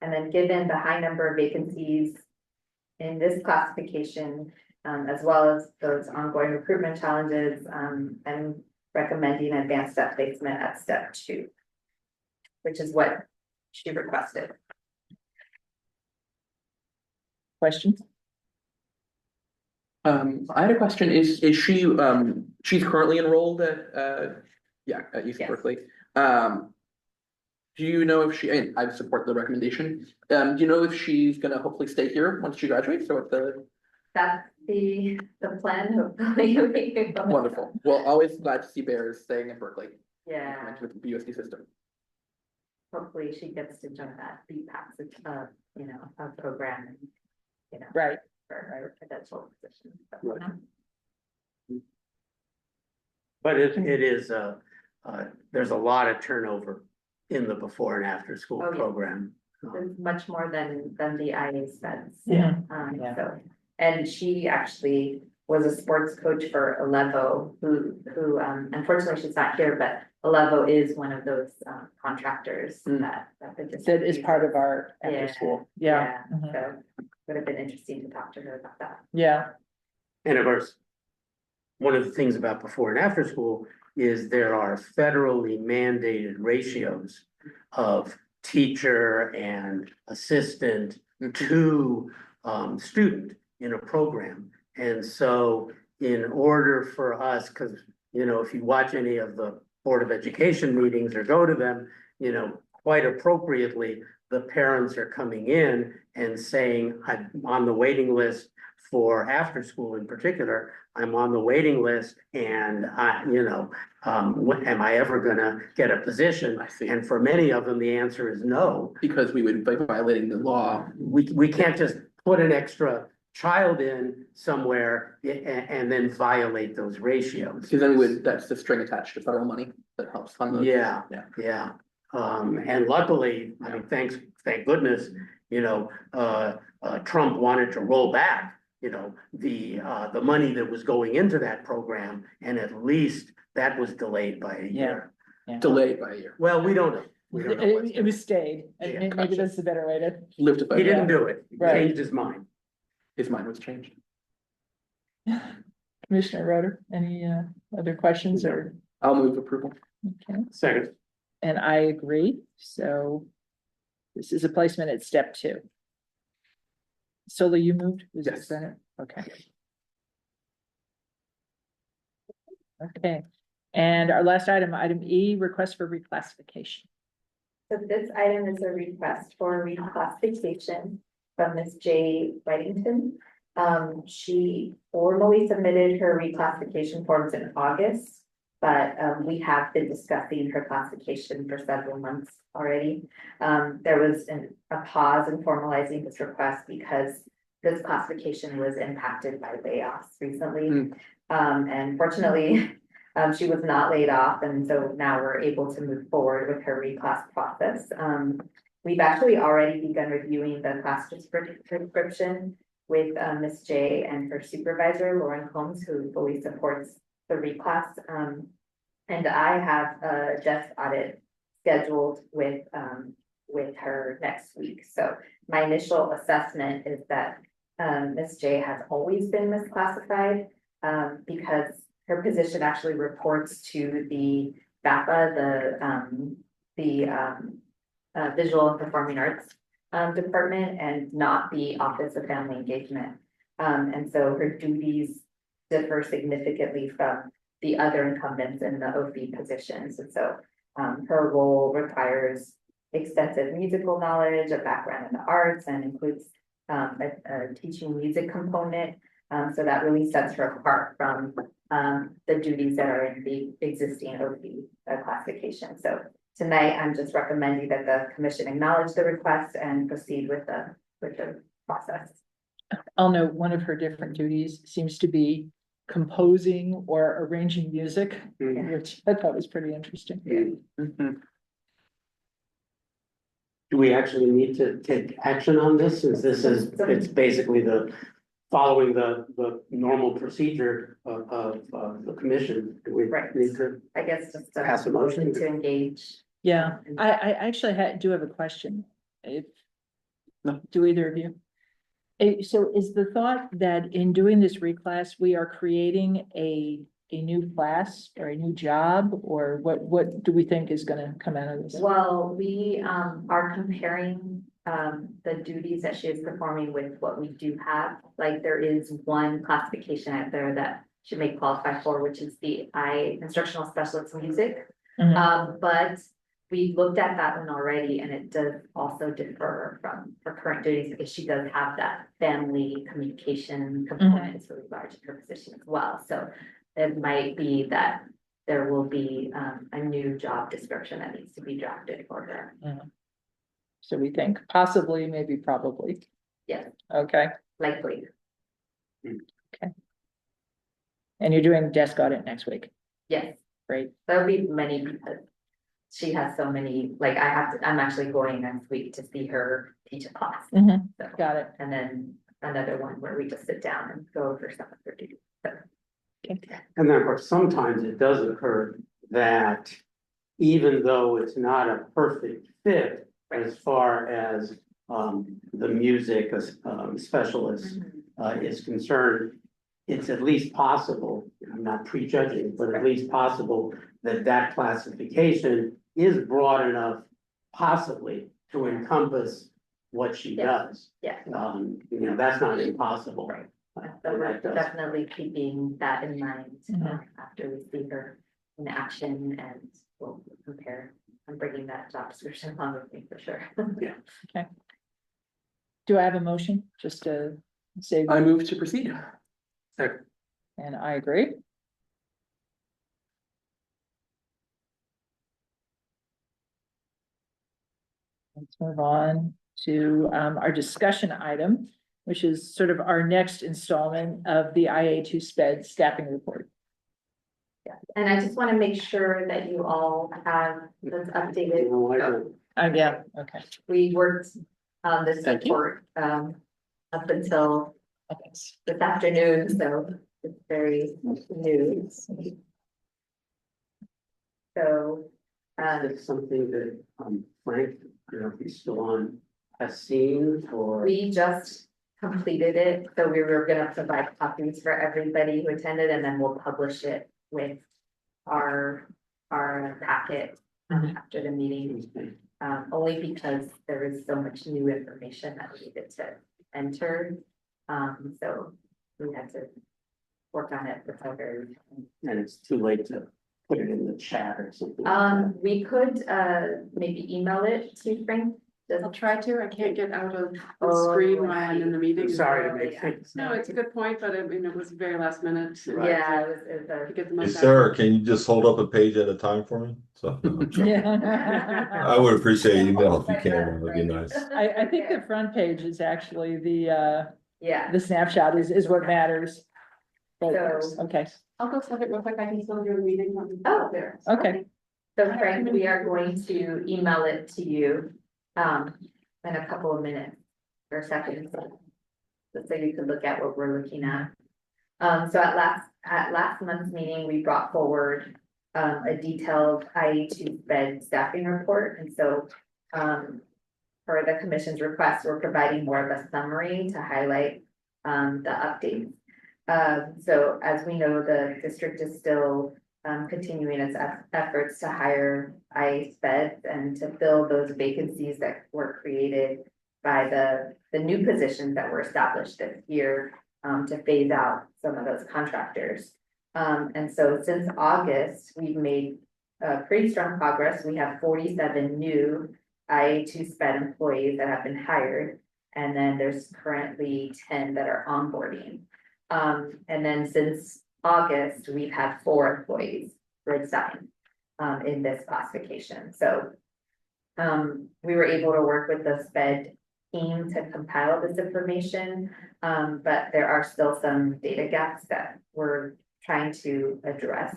then given the high number of vacancies in this classification, as well as those ongoing recruitment challenges, and recommending advanced step placement at step 2, which is what she requested. Questions? I had a question, is she, she's currently enrolled at, at UC Yes. Berkeley. Do you know if she, and I support the recommendation, do you know if she's gonna hopefully stay here once she graduates, or what the? That's the plan, hopefully. Wonderful, well, always glad to see bears staying in Berkeley. Yeah, With the BUSD system. hopefully she gets to join that BPAC, a program and, Right. for her credential position. Right. But it is there's a lot of turnover in the before and after school Oh, yeah. program. It's much more than the IA spends. Yeah. Yeah. So, and she actually was a sports coach for Alevo, who unfortunately she's not here, but Alevo is one of those contractors that. That is part of our Yeah. after school. Yeah. Mhm. So would have been interesting to talk to her about that. Yeah, And of course, one of the things about before and after school is there are federally mandated ratios of teacher and assistant to student in a program. And so in order for us, because, if you watch any of the Board of Education meetings or go to them, quite appropriately, the parents are coming in and saying, I'm on the waiting list for after school in particular, I'm on the waiting list and am I ever gonna get a position? I see. And for many of them, the answer is no. Because we would be violating the law. We can't just put an extra child in somewhere and then violate those ratios. Because then that's the string attached to federal money that helps fund those. Yeah. Yeah. Yeah, and luckily, I mean, thank goodness, Trump wanted to roll back, the money that was going into that program, and at least that was delayed by a year. Delayed by a year. Well, we don't know. We don't know what's it was stayed, and Yeah, maybe gotcha. that's a better way to. Live to He fight. didn't do it. He Right. changed his mind. His mind was changed. Commissioner Roder, any other questions or, I'll move approval. okay, Second. and I agree, so. This is a placement at step 2. Sola, you moved? Was it Yes. Senate? Okay. Okay, and our last item E, request for reclassification. So this item is a request for reclassification from Ms. J. Whitington. She formally submitted her reclassification forms in August, but we have been discussing her classification for several months already. There was a pause in formalizing this request because this classification was impacted by layoffs recently. And fortunately, She was not laid off, and so now we're able to move forward with her reclass process. We've actually already begun reviewing the class description with Ms. J and her supervisor, Lauren Combs, who fully supports the reclass. And I have a desk audit scheduled with her next week. So my initial assessment is that Ms. J has always been misclassified because her position actually reports to the VAPA, the Visual and Performing Arts department, and not the Office of Family Engagement. And so her duties differ significantly from the other incumbents in the OFE positions. And so her role requires extensive musical knowledge, a background in the arts, and includes a teaching music component. So that really sets her apart from the duties that are in the existing OFE classification. So tonight, I'm just recommending that the commission acknowledge the request and proceed with the process. I'll note one of her different duties seems to be composing or arranging music, which I thought was pretty interesting. Mhm. Do we actually need to take action on this, since it's basically following the normal procedure of the commission? Do we Right. need to I guess just a pass a motion? to engage. Yeah, I actually do have a question. If, do either of you? So is the thought that in doing this reclass, we are creating a new class or a new job, or what do we think is gonna come out of this? Well, we are comparing the duties that she is performing with what we do have. Like, there is one classification out there that she may qualify for, which is the instructional specialist music. Mhm. But we looked at that one already, and it does also differ from her current duties because she does have that family communication component is really large in her position as well. So it might be that there will be a new job description that needs to be drafted for her. So we think possibly, maybe probably. Yes, Okay, likely. and you're doing desk audit next week. Yes, Great. there'll be many because she has so many, like I'm actually going next week to see her teach a class. Mhm. So, Got it. and then another one where we just sit down and go over some of her duties. So, And then, of course, sometimes it does occur that even though it's not a perfect fit as far as the music specialist is concerned, it's at least possible, I'm not prejudging, but at least possible that classification is broad enough possibly to encompass what she Yes. does. yeah. That's not impossible. Right. So we're definitely keeping that in mind after we see her in action, and we'll compare. I'm bringing that job description along with me for sure. Do I have a motion? Just to say, I move to proceed. and I agree. Let's move on to our discussion item, which is sort of our next installment of the IA2 SPED staffing report. Yeah, and I just want to make sure that you all have this updated. Yeah, okay. We worked on this Thank you. report up until this afternoon, so it's very new. So It's something that Frank, I don't know if he's still on, has seen or. we just completed it, so we were gonna provide copies for everybody who attended, and then we'll publish it with our packet after the meeting. Only because there is so much new information that we needed to enter. So we had to work on it before very. And it's too late to put it in the chat or something. We could maybe email it to Frank. I'll try to, I can't get out of the Oh, screen while I'm in the meeting. I'm sorry to make things. No, it's a good point, but I mean, it was very last minute. Yeah, it To was get the Hey, most. Sarah, can you just hold up a page at a time for me? So Yeah. I would appreciate email if you can, that'd be nice. I think the front page is actually the yeah, snapshot is what matters. Okay, I'll go set it real quick, I can still do the meeting. Oh, there. okay, So Frank, we are going to email it to you, in a couple of minutes or seconds. So you can look at what we're looking at. So at last month's meeting, we brought forward, a detailed IE2 sped staffing report, and so, for the commission's request, we're providing more of a summary to highlight, the updates. So as we know, the district is still continuing its efforts to hire IE speds and to fill those vacancies that were created by the new positions that were established this year, to phase out some of those contractors. And so since August, we've made pretty strong progress. We have 47 new IA2 sped employees that have been hired. And then there's currently 10 that are onboarding. And then since August, we've had 4 employees resign in this classification. So we were able to work with the sped team to compile this information, but there are still some data gaps that we're trying to address.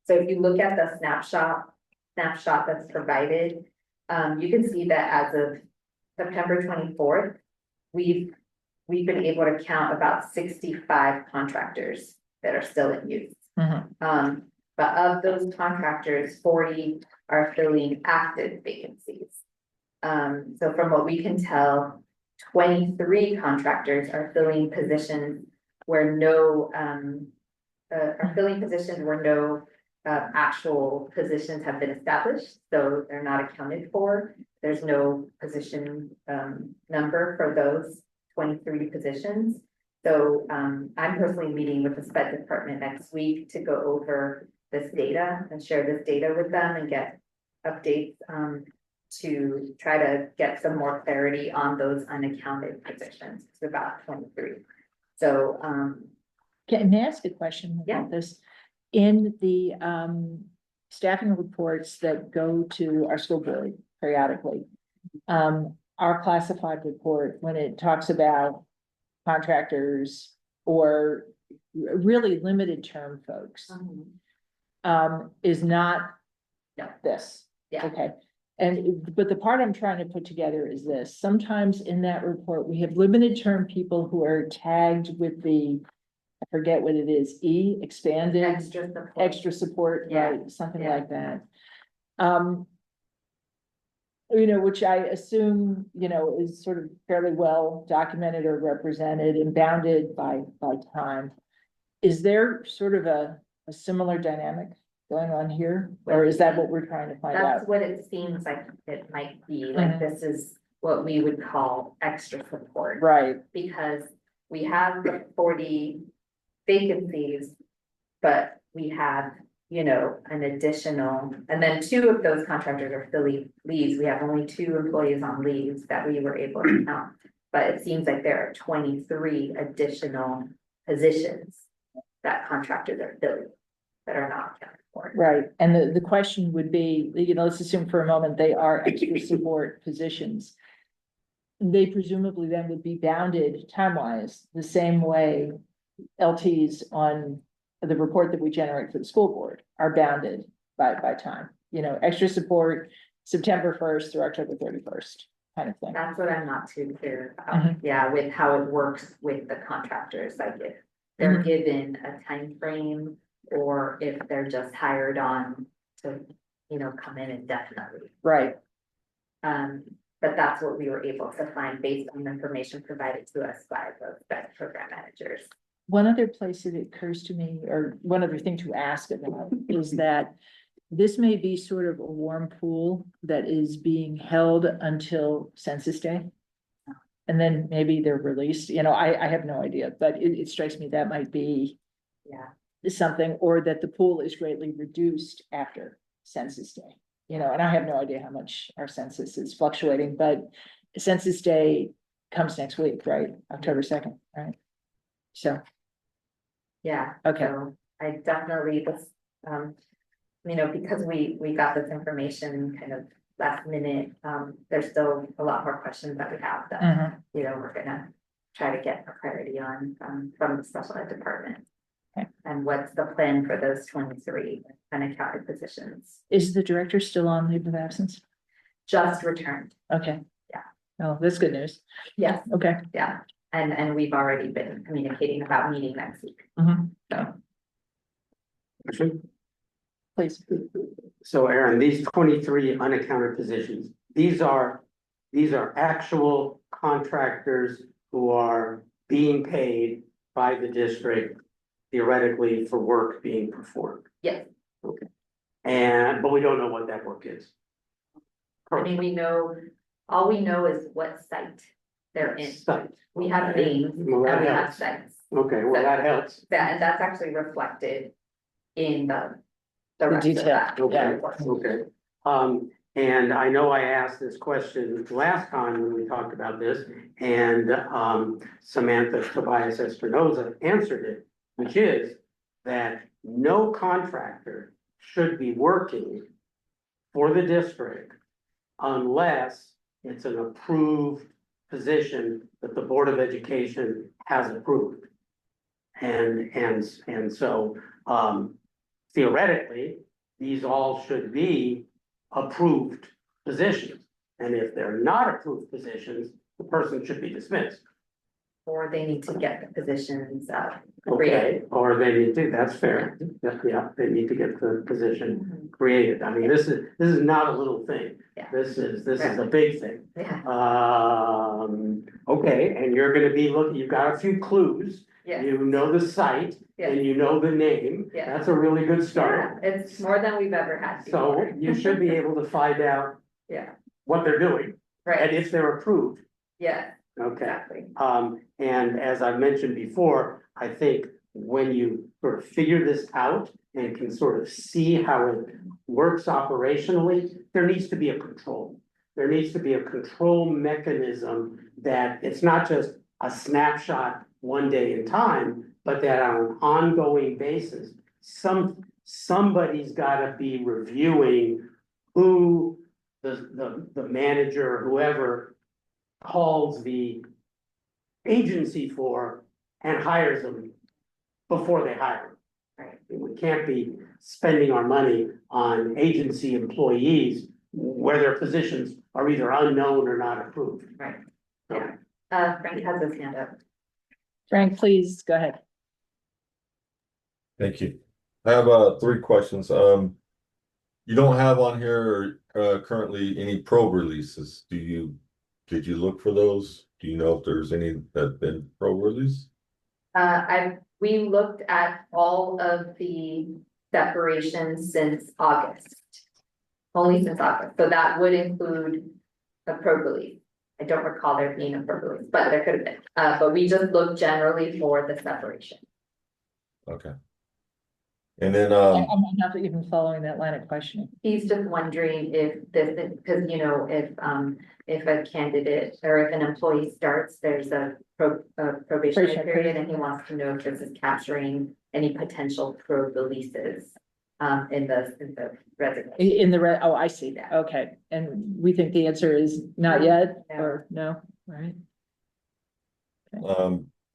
So if you look at the snapshot that's provided, you can see that as of September 24th, we've been able to count about 65 contractors that are still in use. But of those contractors, 40 are filling active vacancies. So from what we can tell, 23 contractors are filling positions where no actual positions have been established, so they're not accounted for. There's no position number for those 23 positions. So I'm personally meeting with the sped department next week to go over this data and share this data with them and get updates to try to get some more clarity on those unaccounted positions. It's about 23. So can I ask a question Yeah. about this? In the staffing reports that go to our school board periodically, our classified report, when it talks about contractors or really limited term folks, is not No. this. Yeah. Okay. But the part I'm trying to put together is this. Sometimes in that report, we have limited term people who are tagged with the, I forget what it is, expanded extra support, Yeah. right? Something Yeah. like that. Which I assume, is sort of fairly well documented or represented and bounded by time. Is there sort of a similar dynamic going on here? Or is that what we're trying to find That's out? what it seems like it might be, like this is what we would call extra support. Right, Because we have the 40 vacancies, but we have, an additional, and then 2 of those contractors are filling leaves. We have only 2 employees on leaves that we were able to count. But it seems like there are 23 additional positions that contractors are filling that are not accounted for. right. And the question would be, let's assume for a moment they are extra support positions. They presumably then would be bounded time-wise the same way LTs on the report that we generate for the school board are bounded by time. Extra support, September 1st through October 31st, kind of thing. That's what I'm not too clear about, yeah, with how it works with the contractors, like if they're given a time frame or if they're just hired on to, come in indefinitely. Right. But that's what we were able to find based on the information provided to us by the best program managers. One other place that occurs to me, or one other thing to ask about, is that this may be sort of a warm pool that is being held until Census Day. And then maybe they're released, I have no idea, but it strikes me that might be something, or that the pool is greatly reduced after Census Day. And I have no idea how much our census is fluctuating, but Census Day comes next week, right? October 2nd, right? So. Yeah. Okay. So I definitely was, because we got this information kind of last minute, there's still a lot more questions that we have that, we're gonna try to get clarity on, from the special ed department. Okay. And what's the plan for those 23 unaccounted positions? Is the director still on leave of absence? Just returned, Okay. Yeah. Oh, that's good news. yes, Okay. yeah, and we've already been communicating about meeting next week. Question? Please. So Aaron, these 23 unaccounted positions, these are actual contractors who are being paid by the district theoretically for work being performed. Yes, But we don't know what that work is. I mean, all we know is what site they're in. Site. We have names and Well, we that have helps. sites. Okay, well, that helps. And that's actually reflected in the. The rest of detail, that. Okay, okay. And I know I asked this question last time when we talked about this, and Samantha Tobias Espinoza answered it, which is that no contractor should be working for the district unless it's an approved position that the Board of Education has approved. And so, theoretically, these all should be approved positions. And if they're not approved positions, the person should be dismissed. Or they need to get the positions Okay, created. or they need to, that's fair. Yeah, they need to get the position created. I mean, this is not a little thing. Yeah. This is a big thing. Yeah, Okay, and you're gonna be looking, you've got a few clues. yeah, You know the site yeah. and you know the name. Yeah. That's a really good Yeah, start. it's more than we've ever had So before. you should be able to find out Yeah, what they're doing and right, if they're approved. yeah, Okay. exactly. And as I've mentioned before, I think when you sort of figure this out and can sort of see how it works operationally, there needs to be a control. There needs to be a control mechanism that it's not just a snapshot one day in time, but that on an ongoing basis, somebody's gotta be reviewing who the manager, whoever calls the agency for and hires them before they hire them. Right. We can't be spending our money on agency employees where their positions are either unknown or not approved. Right. Yeah. Frank has his hand up. Frank, please, go ahead. Thank you. I have three questions. You don't have on here currently any probe releases. Did you look for those? Do you know if there's any that have been probe released? We looked at all of the separations since August. Only since August, so that would include a probe release. I don't recall there being a probe release, but there could have been, but we just looked generally for the separation. Okay. And then I'm not even following that line of questioning. He's just wondering if this, because you know, if a candidate or if an employee starts, there's a probationary Probationary period, and he wants to know if this is capturing any potential probe releases. In the resignation. In the oh, I see. Yeah. Okay, and we think the answer is not yet, or no, right?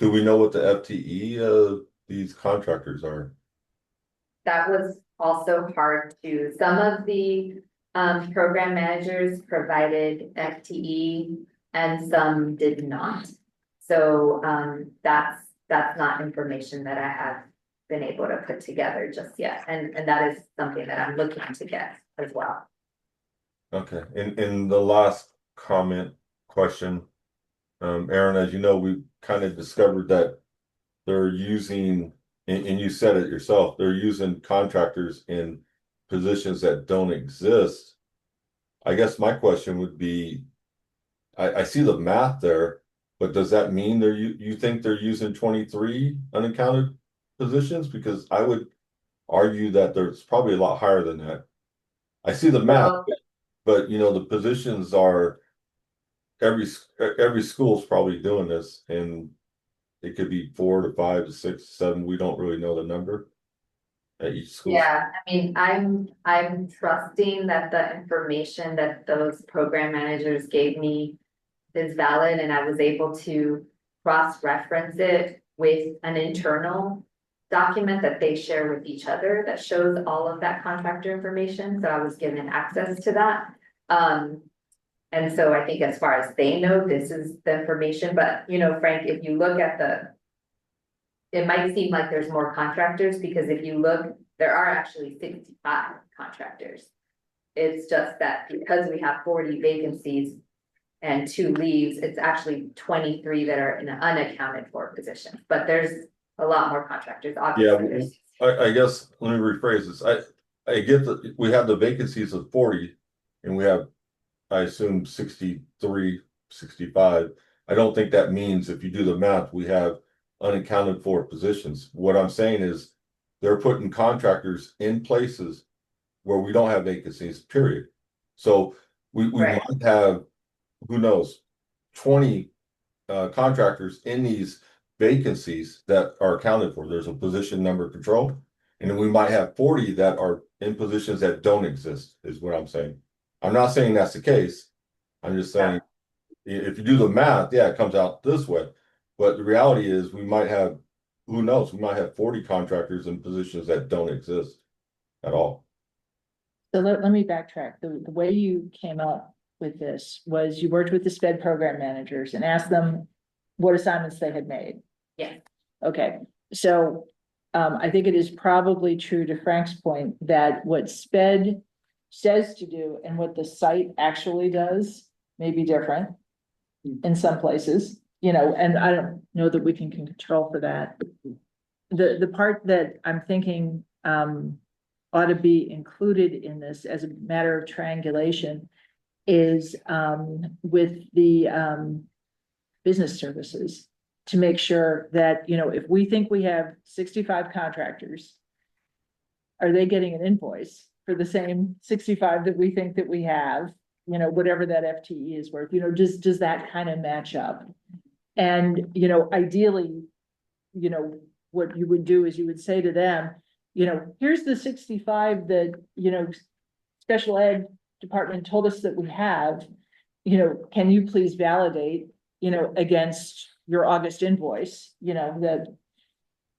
do we know what the FTE of these contractors are? That was also hard to, some of the program managers provided FTE and some did not. So that's not information that I have been able to put together just yet, and that is something that I'm looking to get as well. Okay, in the last question, Aaron, as you know, we kind of discovered that they're using, and you said it yourself, they're using contractors in positions that don't exist. I guess my question would be, I see the math there, but does that mean you think they're using 23 unaccounted positions? Because I would argue that there's probably a lot higher than that. I see the math, but you know, the positions are, every school's probably doing this, and it could be 4 to 5 to 6 to 7. We don't really know the number at each school. Yeah, I mean, I'm trusting that the information that those program managers gave me is valid, and I was able to cross-reference it with an internal document that they share with each other that shows all of that contractor information, so I was given access to that. And so I think as far as they know, this is the information, but you know, Frank, if you look at it might seem like there's more contractors, because if you look, there are actually 65 contractors. It's just that because we have 40 vacancies and 2 leaves, it's actually 23 that are in unaccounted for positions, but there's a lot more contractors, obviously. There's- I guess, let me rephrase this, I get that we have the vacancies of 40. And we have, I assume 63, 65. I don't think that means, if you do the math, we have unaccounted for positions. What I'm saying is, they're putting contractors in places where we don't have vacancies, period. So we Right. might have, who knows, 20 contractors in these vacancies that are accounted for. There's a position number control. And then we might have 40 that are in positions that don't exist, is what I'm saying. I'm not saying that's the case. I'm just saying, if you do the math, yeah, it comes out this way. But the reality is, we might have, who knows, we might have 40 contractors in positions that don't exist at all. So let me backtrack. The way you came up with this was you worked with the SPED program managers and asked them what assignments they had made. Yeah. Okay, so I think it is probably true to Frank's point that what SPED says to do and what the site actually does may be different in some places, you know, and I don't know that we can control for that. The part that I'm thinking ought to be included in this as a matter of triangulation is with the business services, to make sure that, you know, if we think we have 65 contractors, are they getting an invoice for the same 65 that we think that we have, you know, whatever that FTE is worth, you know, does that kind of match up? And, you know, ideally, you know, what you would do is you would say to them, you know, here's the 65 that, you know, special ed department told us that we have, you know, can you please validate, you know, against your August invoice, you know,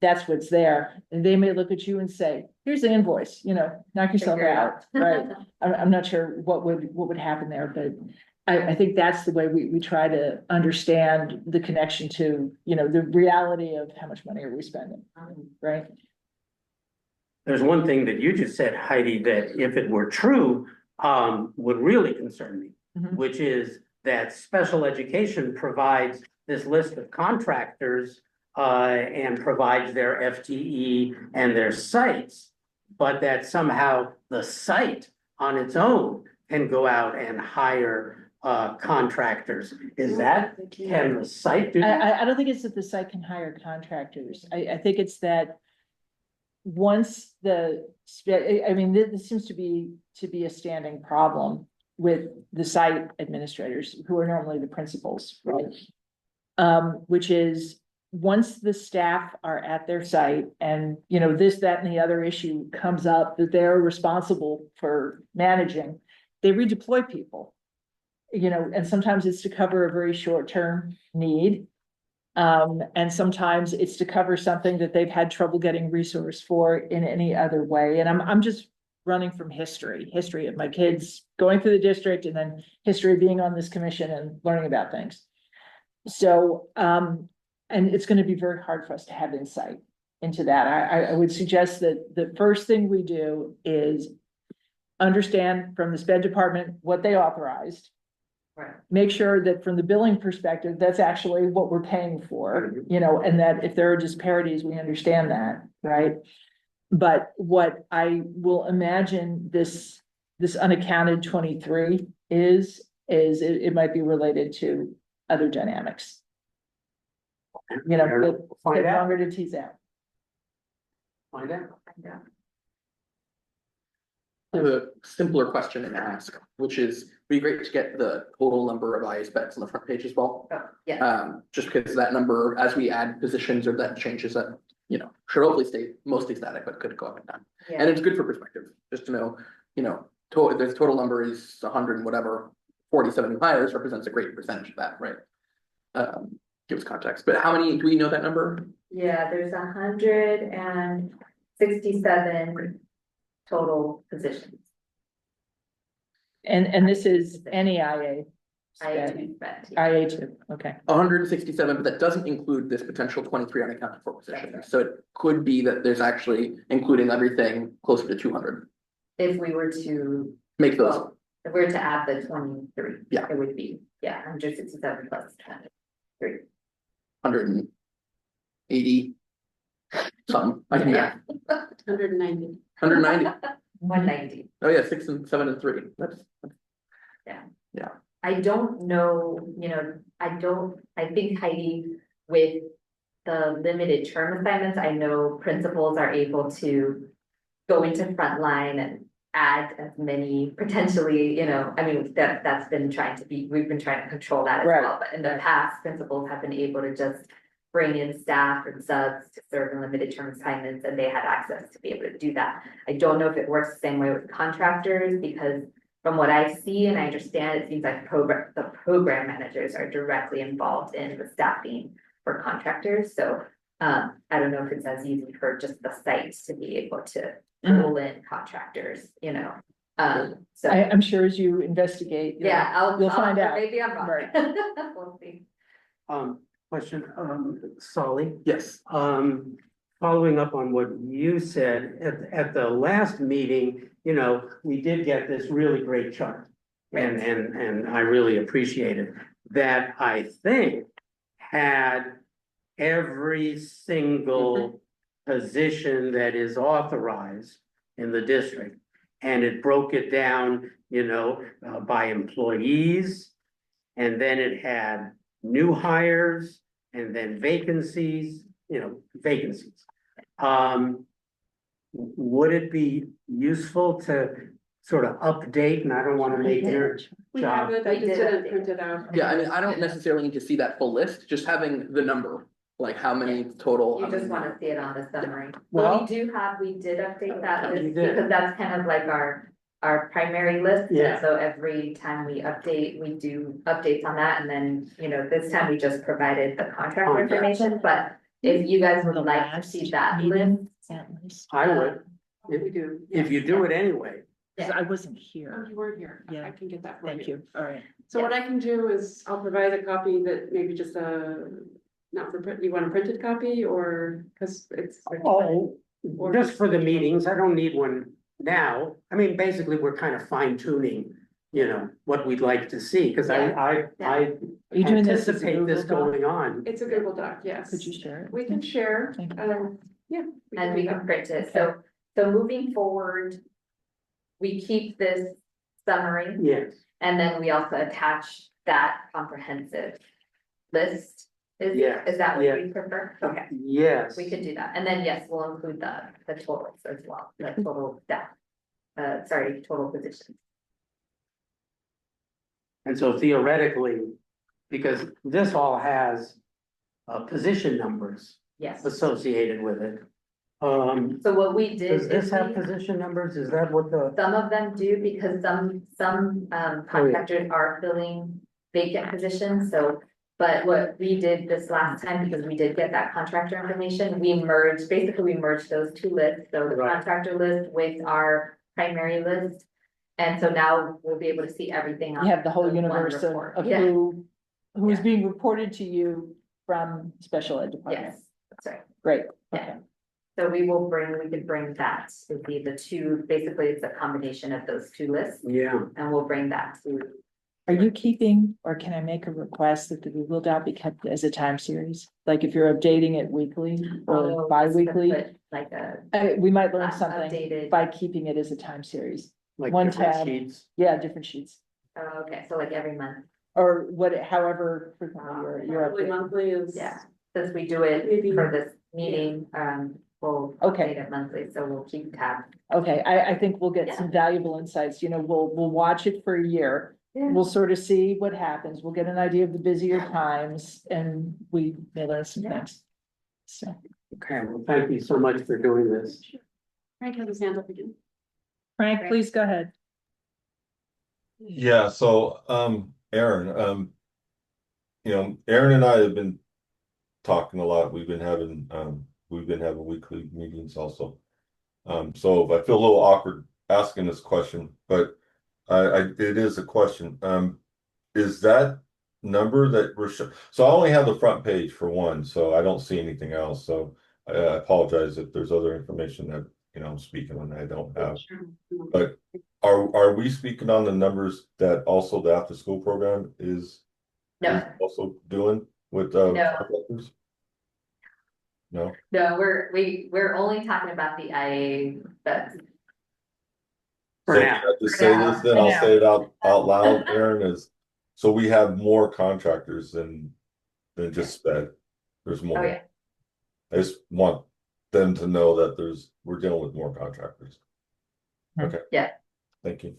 that's what's there. And they may look at you and say, here's the invoice, you know, knock yourself Figure it out, right? I'm not sure what would happen there, but I think that's the way we try to understand the connection to, you know, the reality of how much money are we spending, right? There's one thing that you just said, Heidi, that if it were true, would really concern me, Mhm. which is that special education provides this list of contractors and provides their FTE and their sites, but that somehow the site on its own can go out and hire contractors. Is that, can the site do that? I don't think it's that the site can hire contractors. I think it's that once I mean, this seems to be a standing problem with the site administrators, who are normally the principals, right? Which is, once the staff are at their site and, you know, this, that, and the other issue comes up that they're responsible for managing, they redeploy people. You know, and sometimes it's to cover a very short-term need. And sometimes it's to cover something that they've had trouble getting resource for in any other way. And I'm just running from history of my kids going through the district, and then history of being on this commission and learning about things. So, and it's gonna be very hard for us to have insight into that. I would suggest that the first thing we do is understand from the SPED department what they authorized. Right. Make sure that from the billing perspective, that's actually what we're paying for, you know, and that if there are disparities, we understand that, right? But what I will imagine this unaccounted 23 is it might be related to other dynamics. You know, that Find take out, longer to tease out. find out. I have a simpler question to ask, which is, it'd be great to get the total number of ISBETs on the front page as well. Oh, yeah, Just because that number, as we add positions or that changes, that, you know, should hopefully stay mostly static, but could go up and down. And yeah, it's good for perspective, just to know, you know, the total number is 100 and whatever, 47 new hires represents a great percentage of that, right? give us context, but how many, do we know that number? Yeah, there's 167 total positions. And this is any IA. I sped. expect. IA two, okay. 167, but that doesn't include this potential 23 unaccounted for position. So it could be that there's actually, including everything, closer to 200. If we were to, Make those, well, if we were to add the 23. Yeah. It would be, 167 plus 23. 180 something. I can Yeah. 190. 190. 190. Oh yeah, 6 and 7 and 3. That's I don't know, I think Heidi, with the limited term assignments, I know principals are able to go into frontline and add as many potentially, I mean, that's been we've been trying to control that as Right. well, but in the past, principals have been able to just bring in staff and subs to serve in limited term assignments, and they had access to be able to do that. I don't know if it works the same way with contractors, because from what I see and I understand, it seems like the program managers are directly involved in the staffing for contractors, so I don't know if it's as easy for just the sites to be able to pull in contractors, so. I'm sure as you investigate. you'll find out. Maybe I'm wrong. Right. We'll see. Question, Solly, yes. following up on what you said, at the last meeting, we did get this really great chart. And I really appreciate it, that I think had every single position that is authorized in the district. And it broke it down, by employees, and then it had new hires, and then vacancies. Would it be useful to sort of update, and I don't want to make your We job. have it, I We just did didn't update print it out. Yeah, I mean, I don't necessarily need to see that full list, just having the number, like how many total. You just wanna see it on the summary. Well- We did update that You list, did. because that's kind of like our primary list. And Yeah. So every time we update, we do updates on that, and then, this time we just provided the contractor Contract. information, but if you guys would The like to last see that meeting, list. that list. I would, We do. if you do it anyway. 'Cause I wasn't Oh, here. you weren't here. Yeah. I can get that for you. Thank you, all right. So what I can do is I'll provide a copy that maybe just not for print, you want a printed copy or, cause it's. Oh, just for the meetings, I don't need one now. I mean, basically, we're kind of fine tuning, what we'd like to see, because I Are you doing this as a anticipate this Google Doc? going on. It's a Google Doc, yes. Could you share it? We with can me? share, Thank yeah. And we do can that. print it, so moving forward. We keep this summary, Yes, and then we also attach that comprehensive list. Yeah, Is that what yeah. you prefer? Okay. yes. We could do that, and then, yes, we'll include the totals as well, the total staff. Total positions. And so theoretically, because this all has position numbers Yes, associated with it. so what we did Does is this have we, position numbers? Is that what the? some of them do, because some contractors are filling vacant positions, so. But what we did this last time, because we did get that contractor information, we merged those two lists, so the Right. contractor list with our primary list. And so now we'll be able to see everything on. You have the whole one universe of, report. of Yeah. who is Yeah. being reported to you from special ed department. Yes, that's right. Great, Yeah. okay. So we could bring that, it'd be the two, basically it's a combination of those two lists, Yeah, and we'll bring that to. Are you keeping, or can I make a request that the Google Doc be kept as a time series? Like if you're updating it weekly or Oh, bi-weekly? just to put Like a. We might learn something Updated. by keeping it as a time series. like One different tab. sheets. Yeah, different sheets, Oh, okay, so like every month, or however frequently you're Probably updating. monthly is. yeah, since we do it Maybe. for this meeting, we'll Okay. update it monthly, so we'll keep tab. Okay, I think we'll get some valuable insights, we'll watch it for a year. Yeah. We'll sort of see what happens, we'll get an idea of the busier times, and we may learn some Yeah. things. So, Okay, well, thank you so much for doing this. Frank has his hand up again. Frank, please go ahead. Yeah, so, Aaron, Aaron and I have been talking a lot. We've been having weekly meetings also. So I feel a little awkward asking this question, but it is a question. Is that number that we're so I only have the front page for one, so I don't see anything else. So I apologize if there's other information that, I'm speaking on that I don't have. But are we speaking on the numbers that also the after school program is also doing with contractors? No, No, we're only talking about the IA, but For so now. if I have to say this, then I'll say it out loud, Aaron, is so we have more contractors than just sped. There's more. oh yeah, I just want them to know that we're dealing with more contractors. Okay. Yeah. Thank you.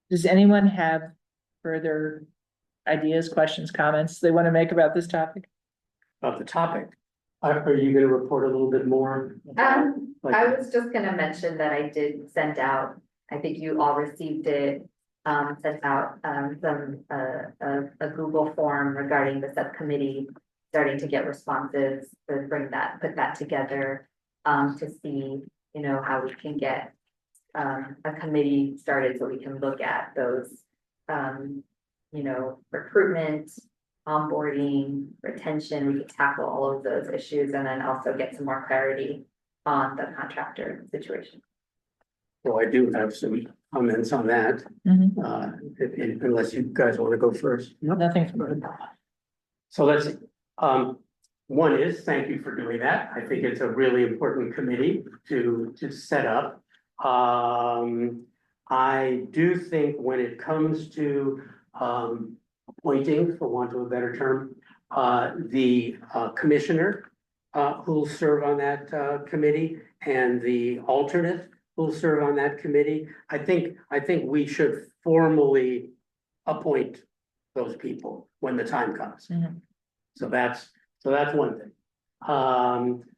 Does anyone have further ideas, questions, comments they want to make about this topic? About the topic. Are you gonna report a little bit more? I was just gonna mention that I did send out, I think you all received it. Sent out a Google form regarding the subcommittee, starting to get responses to put that together. To see, how we can get a committee started so we can look at those. Recruitment, onboarding, retention, we could tackle all of those issues and then also get some more clarity on the contractor situation. Well, I do have some comments on that, unless you guys want to go first. Nothing. So let's, one is, thank you for doing that. I think it's a really important committee to set up. I do think when it comes to appointing, for want of a better term, the commissioner who'll serve on that committee and the alternate who'll serve on that committee. I think we should formally appoint those people when the time comes. So that's one thing.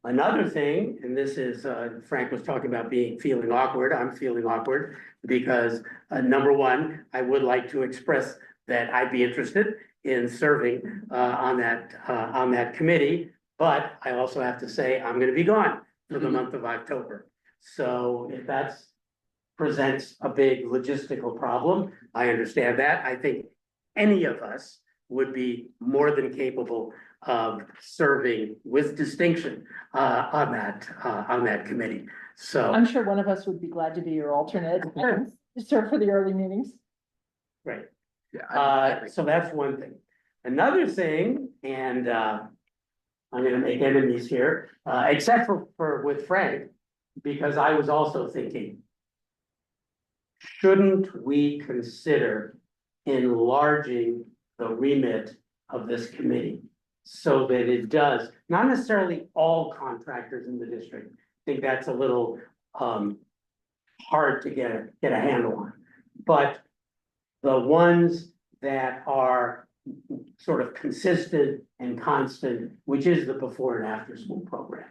Another thing, and this is, Frank was talking about feeling awkward. I'm feeling awkward because number one, I would like to express that I'd be interested in serving on that committee, but I also have to say I'm going to be gone for the month of October. So if that presents a big logistical problem, I understand that. I think any of us would be more than capable of serving with distinction on that committee. So I'm sure one of us would be glad to be your alternate, to serve for the early meetings. right. Yeah. So that's one thing. Another thing, and I'm gonna make enemies here, except for with Frank, because I was also thinking, shouldn't we consider enlarging the remit of this committee so that it does, not necessarily all contractors in the district. I think that's a little hard to get a handle on, but the ones that are sort of consistent and constant, which is the before and after school program.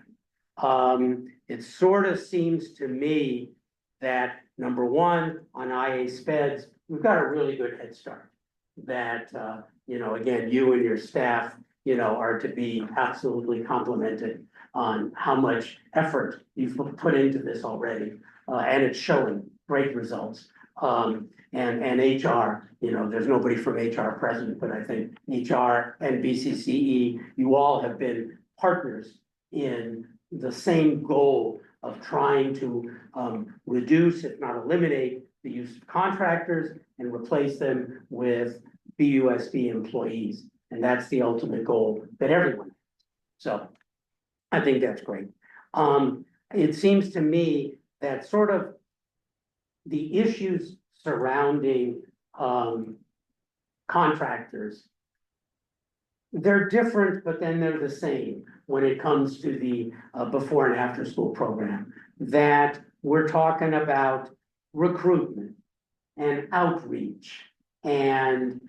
It sort of seems to me that number one, on IA speds, we've got a really good head start. That, again, you and your staff, are to be absolutely complimented on how much effort you've put into this already. And it's showing great results. And HR, there's nobody from HR present, but I think HR and BCCE, you all have been partners in the same goal of trying to reduce, if not eliminate, the use of contractors and replace them with BUSD employees. And that's the ultimate goal that everyone has. So I think that's great. It seems to me that sort of the issues surrounding contractors, they're different, but then they're the same when it comes to the before and after school program. That we're talking about recruitment and outreach and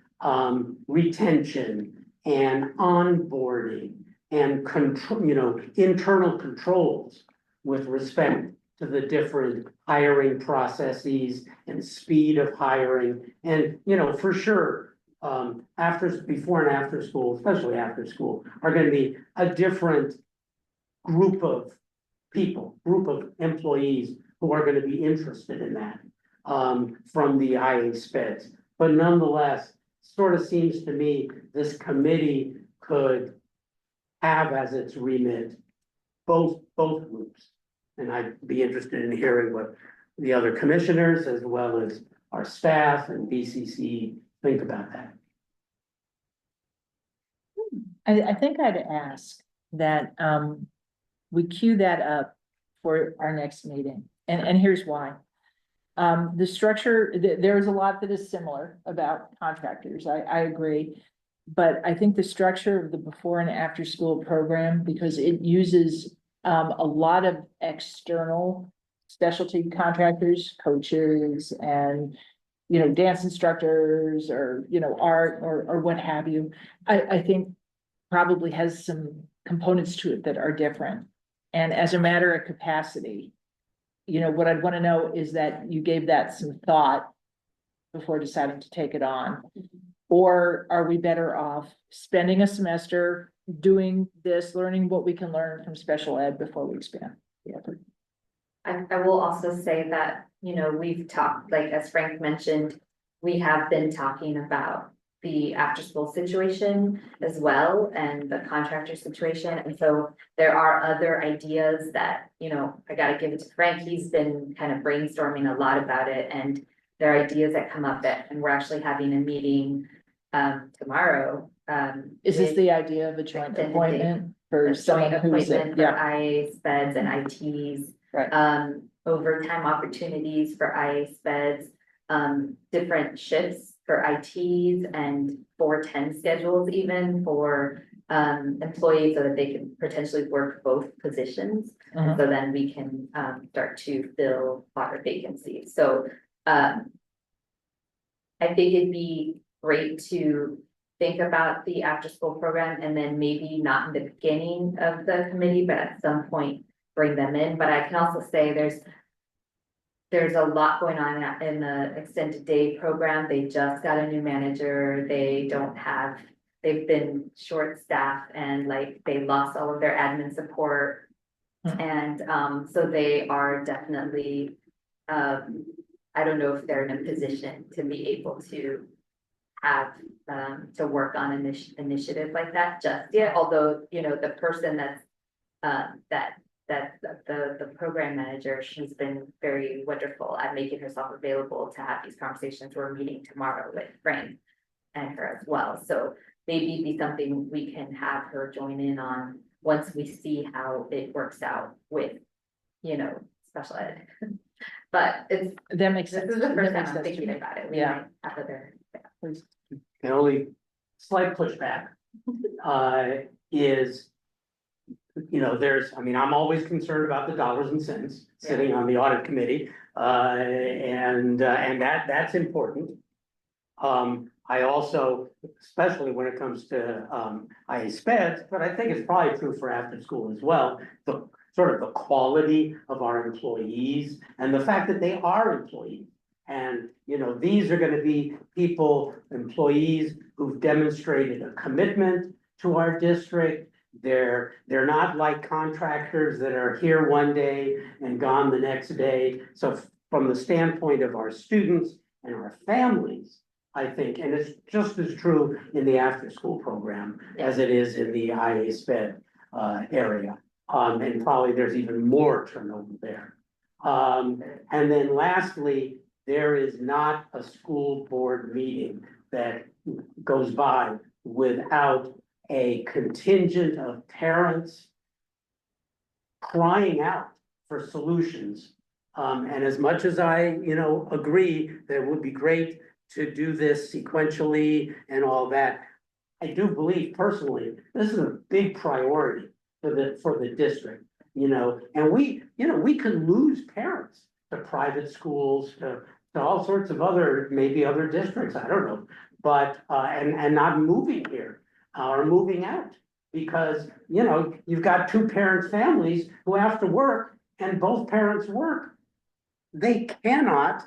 retention and onboarding and control, internal controls with respect to the different hiring processes and speed of hiring. And, you know, for sure, before and after school, especially after school, are gonna be a different group of people, group of employees who are gonna be interested in that, from the IA speds. But nonetheless, sort of seems to me this committee could have as its remit both groups. And I'd be interested in hearing what the other commissioners as well as our staff and BCC think about that. I think I'd ask that, we queue that up for our next meeting, and here's why. The structure, there is a lot that is similar about contractors, I agree. But I think the structure of the before and after school program, because it uses, a lot of external specialty contractors, coaches, and, you know, dance instructors, or, you know, art, or what have you. I think probably has some components to it that are different. And as a matter of capacity, you know, what I'd want to know is that you gave that some thought before deciding to take it on. Or are we better off spending a semester doing this, learning what we can learn from special ed before we expand the effort? I will also say that, you know, we've talked, like, as Frank mentioned, we have been talking about the after-school situation as well, and the contractor situation, and so there are other ideas that, you know, I gotta give it to Frank, he's been kind of brainstorming a lot about it, and there are ideas that come up that, and we're actually having a meeting tomorrow. Is this with the idea of a joint extended appointment for a someone joint who's, appointment for yeah, IA speds and ITs? right, Overtime opportunities for IA speds, different shifts for ITs, and 4-10 schedules even for employees, so that they can potentially work both positions. Mhm. So then we can start to fill our vacancies. So I think it'd be great to think about the after-school program, and then maybe not in the beginning of the committee, but at some point bring them in. But I can also say there's a lot going on in the extended day program. They just got a new manager. They've been short-staffed, and like they lost all of their admin support. And so they are definitely, I don't know if they're in a position to be able to have, to work on an initiative like that just yet, although, you know, the person that's, the program manager, she's been very wonderful at making herself available to have these conversations. We're meeting tomorrow with Frank and her as well, so maybe be something we can have her join in on once we see how it works out with, you know, special ed. But that makes this sense. is the That first makes time I'm sense to thinking me. about it. We Yeah. might have other. Please. The only slight pushback is, you know, I'm always concerned about the dollars and cents sitting on the audit committee. And that's important. I also, especially when it comes to IA speds, but I think it's probably true for after school as well, the sort of the quality of our employees and the fact that they are employees. And, you know, these are gonna be employees who've demonstrated a commitment to our district. They're not like contractors that are here one day and gone the next day. So from the standpoint of our students and our families, I think, and it's just as true in the after-school program as it is in the IA sped area. And probably there's even more turnover there. And then lastly, there is not a school board meeting that goes by without a contingent of parents crying out for solutions. And as much as I, you know, agree that it would be great to do this sequentially and all that, I do believe personally, this is a big priority for the district, you know, and we can lose parents to private schools, to all sorts of other, maybe other districts, I don't know, but, and not moving here, or moving out. Because, you know, you've got two parent families who have to work and both parents work, they cannot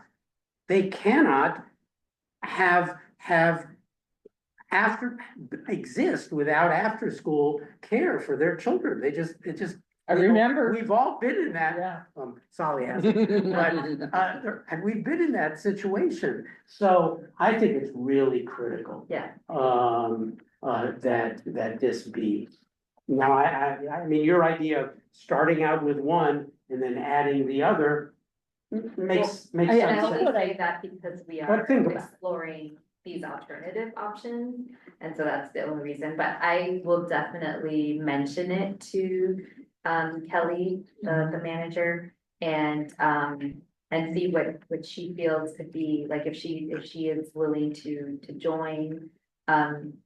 have after, exist without after-school care for their children. It just. I remember. We've all been in that, Yeah. Sally hasn't, but, and we've been in that situation. So I think it's really critical. Yeah. That this be. Now, I mean, your idea of starting out with one and then adding the other makes And I sense. only say that because we are But think about it. exploring these alternative options. And so that's the only reason, but I will definitely mention it to Kelly, the manager, and see what she feels could be, like, if she is willing to join.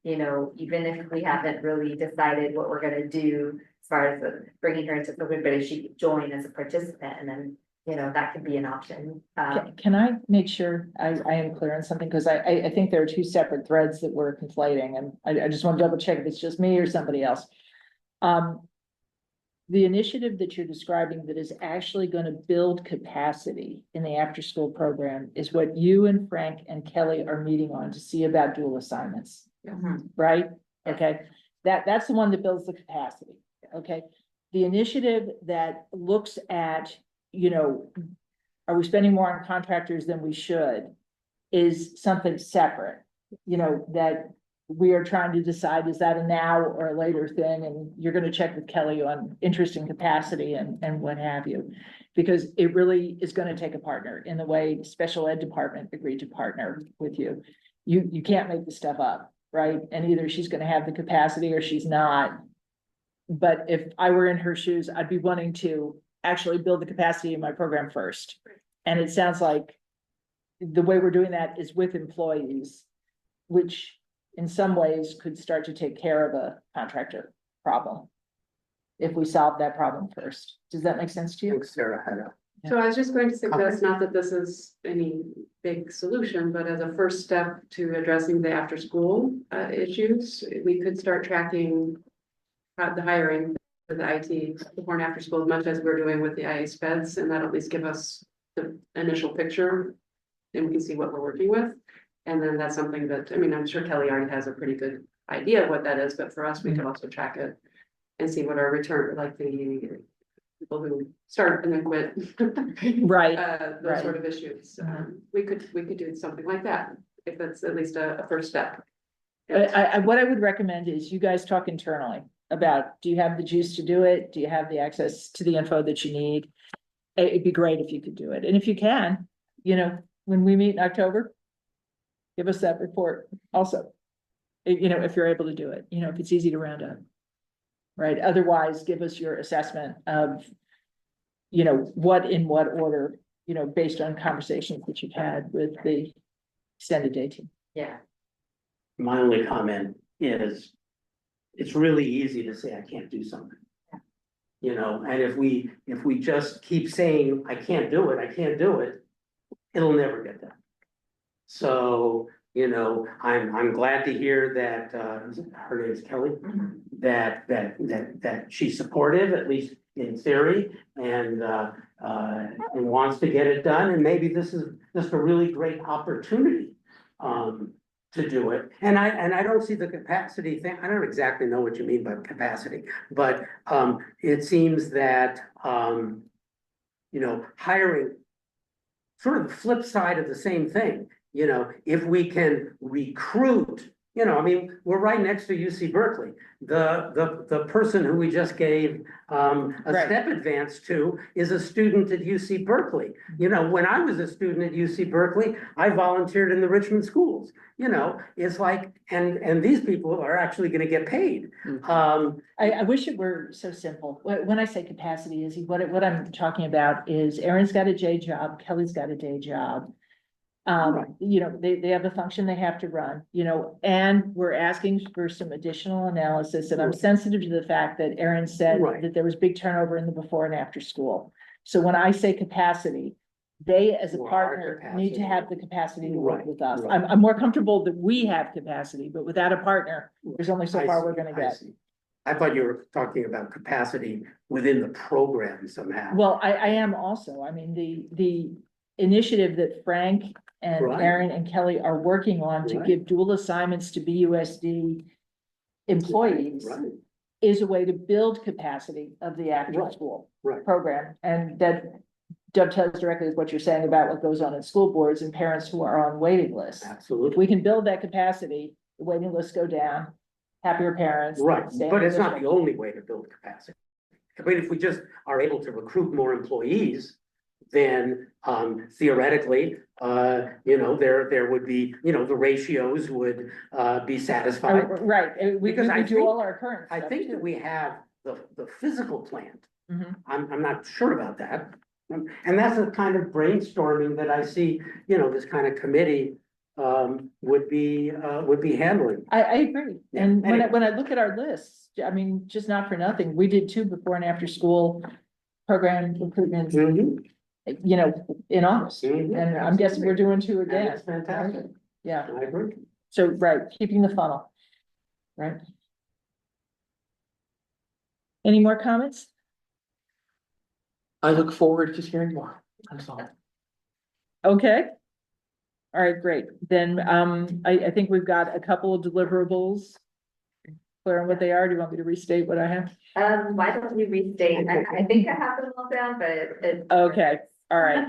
You know, even if we haven't really decided what we're gonna do as far as bringing her into something, but if she could join as a participant, and then, you know, that could be an option. Can I make sure I am clear on something? Because I think there are two separate threads that we're conflating, and I just want to double check if it's just me or somebody else. The initiative that you're describing that is actually going to build capacity in the after-school program is what you and Frank and Kelly are meeting on to see about dual assignments, right? Okay, that's the one that builds the capacity, okay? The initiative that looks at, you know, are we spending more on contractors than we should, is something separate, you know, that we are trying to decide, is that a now or a later thing? And you're gonna check with Kelly on interest and capacity and what have you. Because it really is gonna take a partner in the way the special ed department agreed to partner with you. You can't make this stuff up, right? And either she's gonna have the capacity or she's not. But if I were in her shoes, I'd be wanting to actually build the capacity in my program first. And it sounds like the way we're doing that is with employees, which in some ways could start to take care of a contractor problem. If we solve that problem first. Does that make sense to you? Thanks, Sarah. I know. So I was just going to suggest, not that this is any big solution, but as a first step to addressing the after-school issues, we could start tracking the hiring for the IT before and after school as much as we're doing with the IA speds, and that'll at least give us the initial picture, and we can see what we're working with. And then that's something that, I mean, I'm sure Kelly already has a pretty good idea of what that is, but for us, we could also track it and see what our return, like the people who start and then quit. Right. Those Right. sort of issues. Mhm. We could do something like that, if that's at least a first step. What I would recommend is you guys talk internally about, do you have the juice to do it? Do you have the access to the info that you need? It'd be great if you could do it. And if you can, you know, when we meet in October, give us that report also. You know, if you're able to do it, you know, if it's easy to round up. Right? Otherwise, give us your assessment of, you know, what in what order, you know, based on conversations that you've had with the extended day team. Yeah. My only comment is, it's really easy to say I can't do something. You know, and if we just keep saying, I can't do it, it'll never get done. So, you know, I'm glad to hear that, her name is Kelly, that she's supportive, at least in theory, and wants to get it done, and maybe this is just a really great opportunity, to do it. And I don't see the capacity thing. I don't exactly know what you mean by capacity, but, it seems that, you know, hiring, sort of the flip side of the same thing. You know, if we can recruit, you know, I mean, we're right next to UC Berkeley. The person who we just gave a Right. step advance to is a student at UC Berkeley. You know, when I was a student at UC Berkeley, I volunteered in the Richmond schools. You know, it's like, and these people are actually gonna get paid. I wish it were so simple. When I say capacity, Izzy, what I'm talking about is Erin's got a day job, Kelly's got a day job. Right. You know, they have a function they have to run, you know, and we're asking for some additional analysis, and I'm Right. sensitive to the fact that Erin said Right. that there was big turnover in the before and after school. So when I say capacity, they as a Well, our partner need to capacity. have the capacity to work Right, with us. right. I'm more comfortable that we have capacity, but without a partner, there's only so I far see, we're gonna I get. see. I thought you were talking about capacity within the program somehow. Well, I am also, I mean, the initiative that Frank and Right. Aaron and Kelly are working on to Right. give dual assignments to BUSD employees Right, is a way to build capacity of the after-school right. program. And that dovetails directly with what you're saying about what goes on in school boards and parents who are on waiting lists. If Absolutely. we can build that capacity, the waiting lists go down, happier parents. Right, stay in but it's not district. the only way to build capacity. I mean, if we just are able to recruit more employees, then theoretically, there would be, the ratios would be satisfied. Right, we Because I do think- all our current I stuff think too. that we have the physical plant. Mhm. I'm not sure about that. And that's the kind of brainstorming that I see, this kind of committee would be handling. I agree, Yeah, and anyway. when I look at our lists, I mean, just not for nothing, we did 2 before and after school program recruitments, Mhm, in August. mhm, And I'm guessing we're doing 2 And again. it's fantastic. Yeah, I agree. so, right, keeping the funnel, right? Any more comments? I look forward to hearing more. That's all. Okay. All right, great, then, I think we've got a couple of deliverables. Clear on what they are, do you want me to restate what I have? Why don't you restate? I think I have them all down, but it. Okay, all right.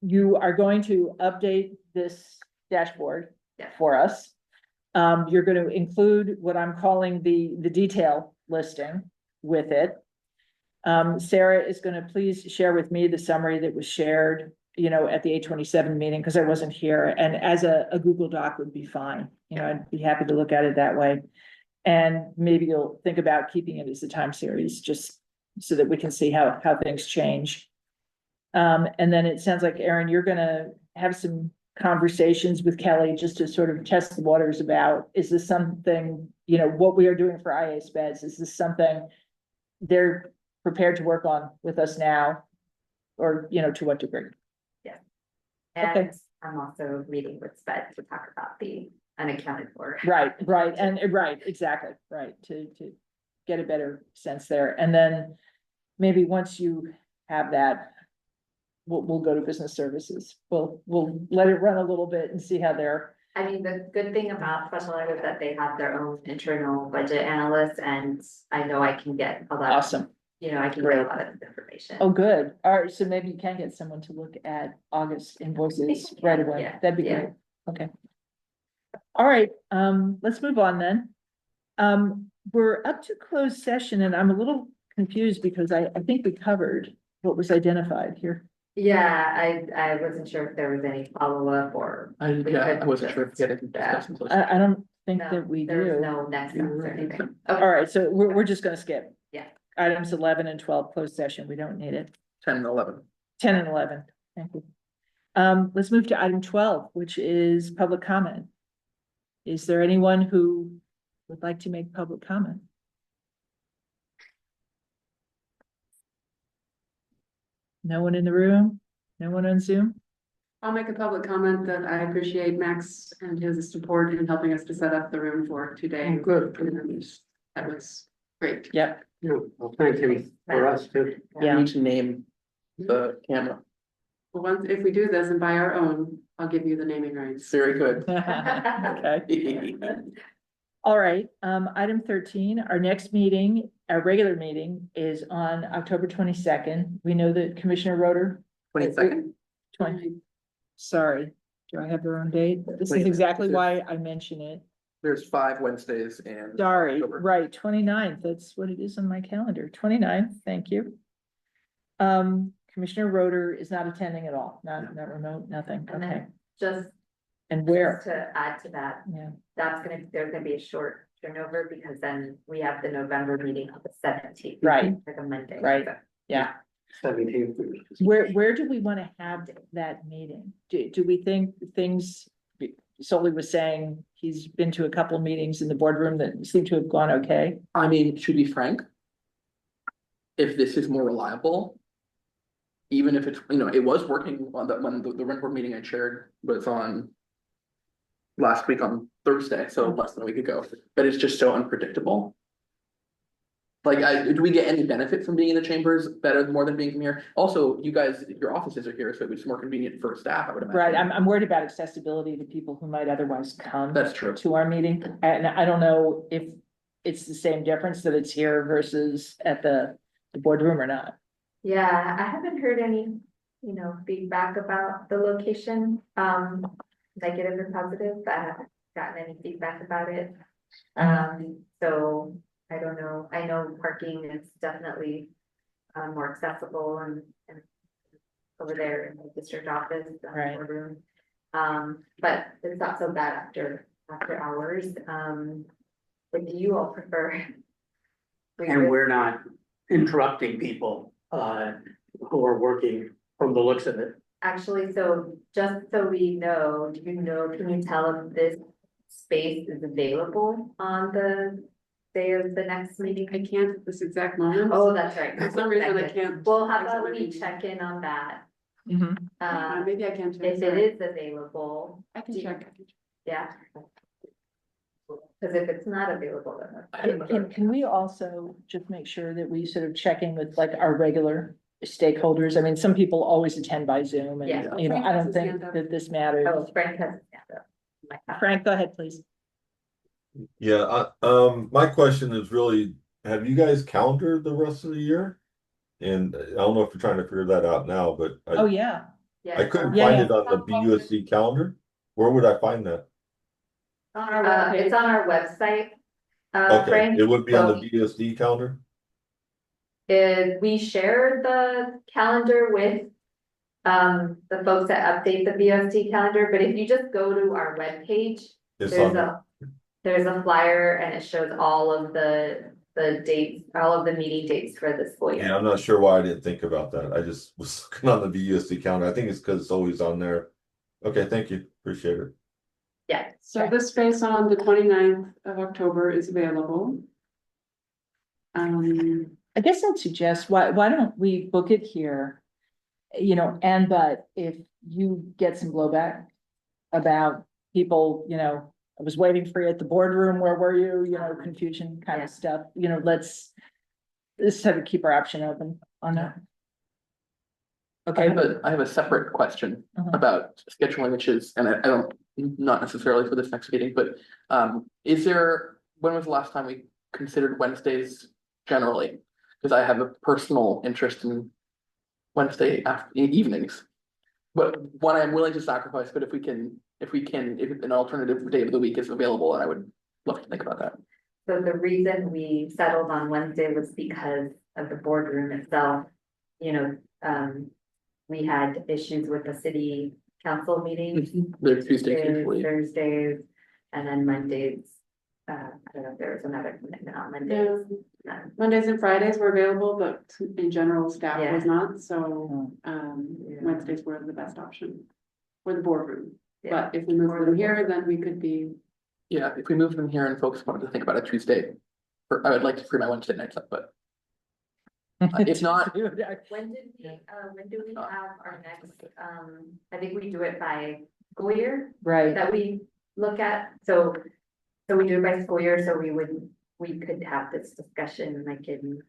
You are going to update this dashboard Yeah. for us. You're gonna include what I'm calling the detail listing with it. Sarah is gonna please share with me the summary that was shared, at the 8/27 meeting, because I wasn't here, and as a Google Doc would be fine. I'd be happy to look at it that way. And maybe you'll think about keeping it as a time series, just so that we can see how things change. And then it sounds like, Aaron, you're gonna have some conversations with Kelly just to sort of test the waters about, is this something, what we are doing for IA speds, is this something they're prepared to work on with us now? Or, to what degree? Okay. And I'm also meeting with Sped to talk about the unaccounted for. Right, exactly, right, to get a better sense there, and then maybe once you have that, we'll go to business services, we'll let it run a little bit and see how they're. I mean, the good thing about Special Ed is that they have their own internal budget analysts, and I know I can get a lot. Awesome. I can get a lot of information. Oh, good, all right, so maybe you can get someone to look at August invoices I right can, away, yeah, that'd be yeah. great, okay. All right, let's move on then. We're up to closed session, and I'm a little confused because I think we covered what was identified here. Yeah, I wasn't sure if there was any follow-up or. I could wasn't sure if we just- had to discuss this. I don't think No, that we there's do. no next steps or anything. All right, so we're just gonna skip. Yeah. Items 11 and 12 closed session, we don't need it. 10 and 11. 10 and 11, thank you. Let's move to item 12, which is public comment. Is there anyone who would like to make public comment? No one in the room? No one on Zoom? I'll make a public comment that I appreciate Max and his support in helping us to set up the room for today. Good. That was great. Yep, Well, thank you for us too. We yeah. need to name the camera. Well, if we do this and buy our own, I'll give you the naming rights. Very good. Okay. All right, item 13, our next meeting, our regular meeting is on October 22nd. We know that Commissioner Roeder. 22nd? 20, sorry, do I have the wrong date? This is 22nd. exactly why I mention it. There's 5 Wednesdays and. Sorry, October. right, 29th, that's what it is on my calendar, 29th. Thank you. Commissioner Roeder is not attending at all, not remote, nothing, And then okay. Just And where? to add to that, Yeah, there's gonna be a short turnover because then we have the November meeting on the 17th. Right. Like a Monday. Right. So, yeah. 17th. Where do we want to have that meeting? Do we think things, Solly was saying he's been to a couple of meetings in the boardroom that seem to have gone okay? I mean, to be frank, if this is more reliable, even if it's, it was working on that when the rent board meeting I chaired was on last week on Thursday, so less than a week ago, but it's just so unpredictable. Like, do we get any benefit from being in the chambers more than being from here? Also, you guys, your offices are here, so it's more convenient for staff, I would imagine. Right, I'm worried about accessibility to people who might otherwise come. That's true. To our meeting, and I don't know if it's the same difference that it's here versus at the boardroom or not. Yeah, I haven't heard any, feedback about the location, negative or positive, but I haven't gotten any feedback about it. So I don't know, I know parking is definitely more accessible and over there in the district office, Right. boardroom. But it's not so bad after hours. What do you all prefer? And we're not interrupting people, who are working from the looks of it. Actually, so just so we know, can you tell if this space is available on the day of the next meeting? I can't at this exact moment. Oh, that's right. For some reason, I can't. Well, how about Excellent. we check in on that? Maybe I can. check. If it is available, I can check. yeah. Cause if it's not available, then. Can we also just make sure that we sort of check in with like our regular stakeholders? I mean, some people always attend by Zoom and, Yeah. I don't think that this matters. Oh, Frank has. Frank, go ahead, please. Yeah, my question is really, have you guys calendared the rest of the year? And I don't know if you're trying to figure that out now, but Oh, yeah. I couldn't Yeah, find yeah. it on the BUSD calendar. Where would I find that? On our webpage. It's on our website. Okay, Frank, it would be on so- the BUSD calendar? We share the calendar with the folks that update the BSD calendar, but if you just go to our webpage, It's there's on, there's a flyer and it shows all of the dates, all of the meeting dates for the school yeah, year. I'm not sure why I didn't think about that. I just was looking on the BUSD calendar. I think it's because it's always on there. Okay, thank you. Appreciate it. Yeah, So this space on the 29th of October is available. I guess I'd suggest, why don't we book it here? But if you get some blowback about people, I was waiting for you at the boardroom, where were you, confusion kind Yeah. of stuff, let's have to keep our option open on that. Okay, I have a separate question Mhm. about scheduling, which is, and I don't, not necessarily for this next meeting, but when was the last time we considered Wednesdays generally? Because I have a personal interest in Wednesday evenings. But one I'm willing to sacrifice, but if an alternative day of the week is available, and I would love to think about that. so the reason we settled on Wednesday was because of the boardroom itself. We had issues with the city council meetings. They're Tuesdays usually. Thursdays, and then Mondays. I don't know if there was another commitment on Mondays. Mondays and Fridays were available, but in general, staff Yeah. was not, so Yeah. Wednesdays were the best option. For the boardroom, Yeah. but if we move them here, then we could be. Yeah, if we move them here and folks wanted to think about a Tuesday, I would like to free my Wednesday nights up, but if not- When do we have our next, I think we do it by school year right, that we look at, so we do it by school year, so we could have this discussion like in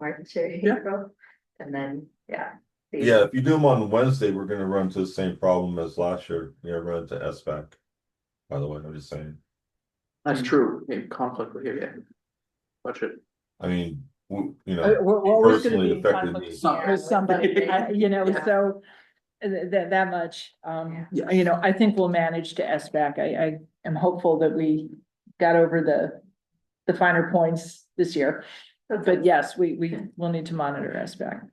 March or April, and then, yeah. see. Yeah, if you do them on Wednesday, we're gonna run into the same problem as last year. Run into SBAC. By the way, I'm just saying. That's true, maybe conflict with here, yeah. Budget. I mean, we're always gonna personally be in affected conflict me. with somebody, Yeah. so. That much, Yes. I think we'll manage to SBAC. I am hopeful that we got over the finer points this year. But yes, we will need to monitor SBAC.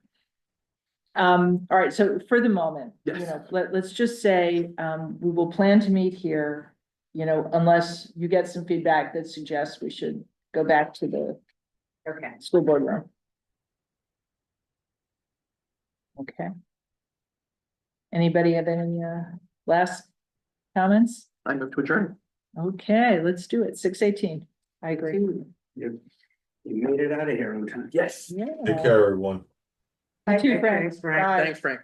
All right, so for the moment, Yes. let's just say, we will plan to meet here. Unless you get some feedback that suggests we should go back to the Okay. school board room. Okay. Anybody have any last comments? I move to adjourn. Okay, let's do it. 6:18. I agree. You made it out of here on time. Yes. Yeah. Take care, everyone. You too, Frank. Thanks, Frank. Bye. Thanks, Frank.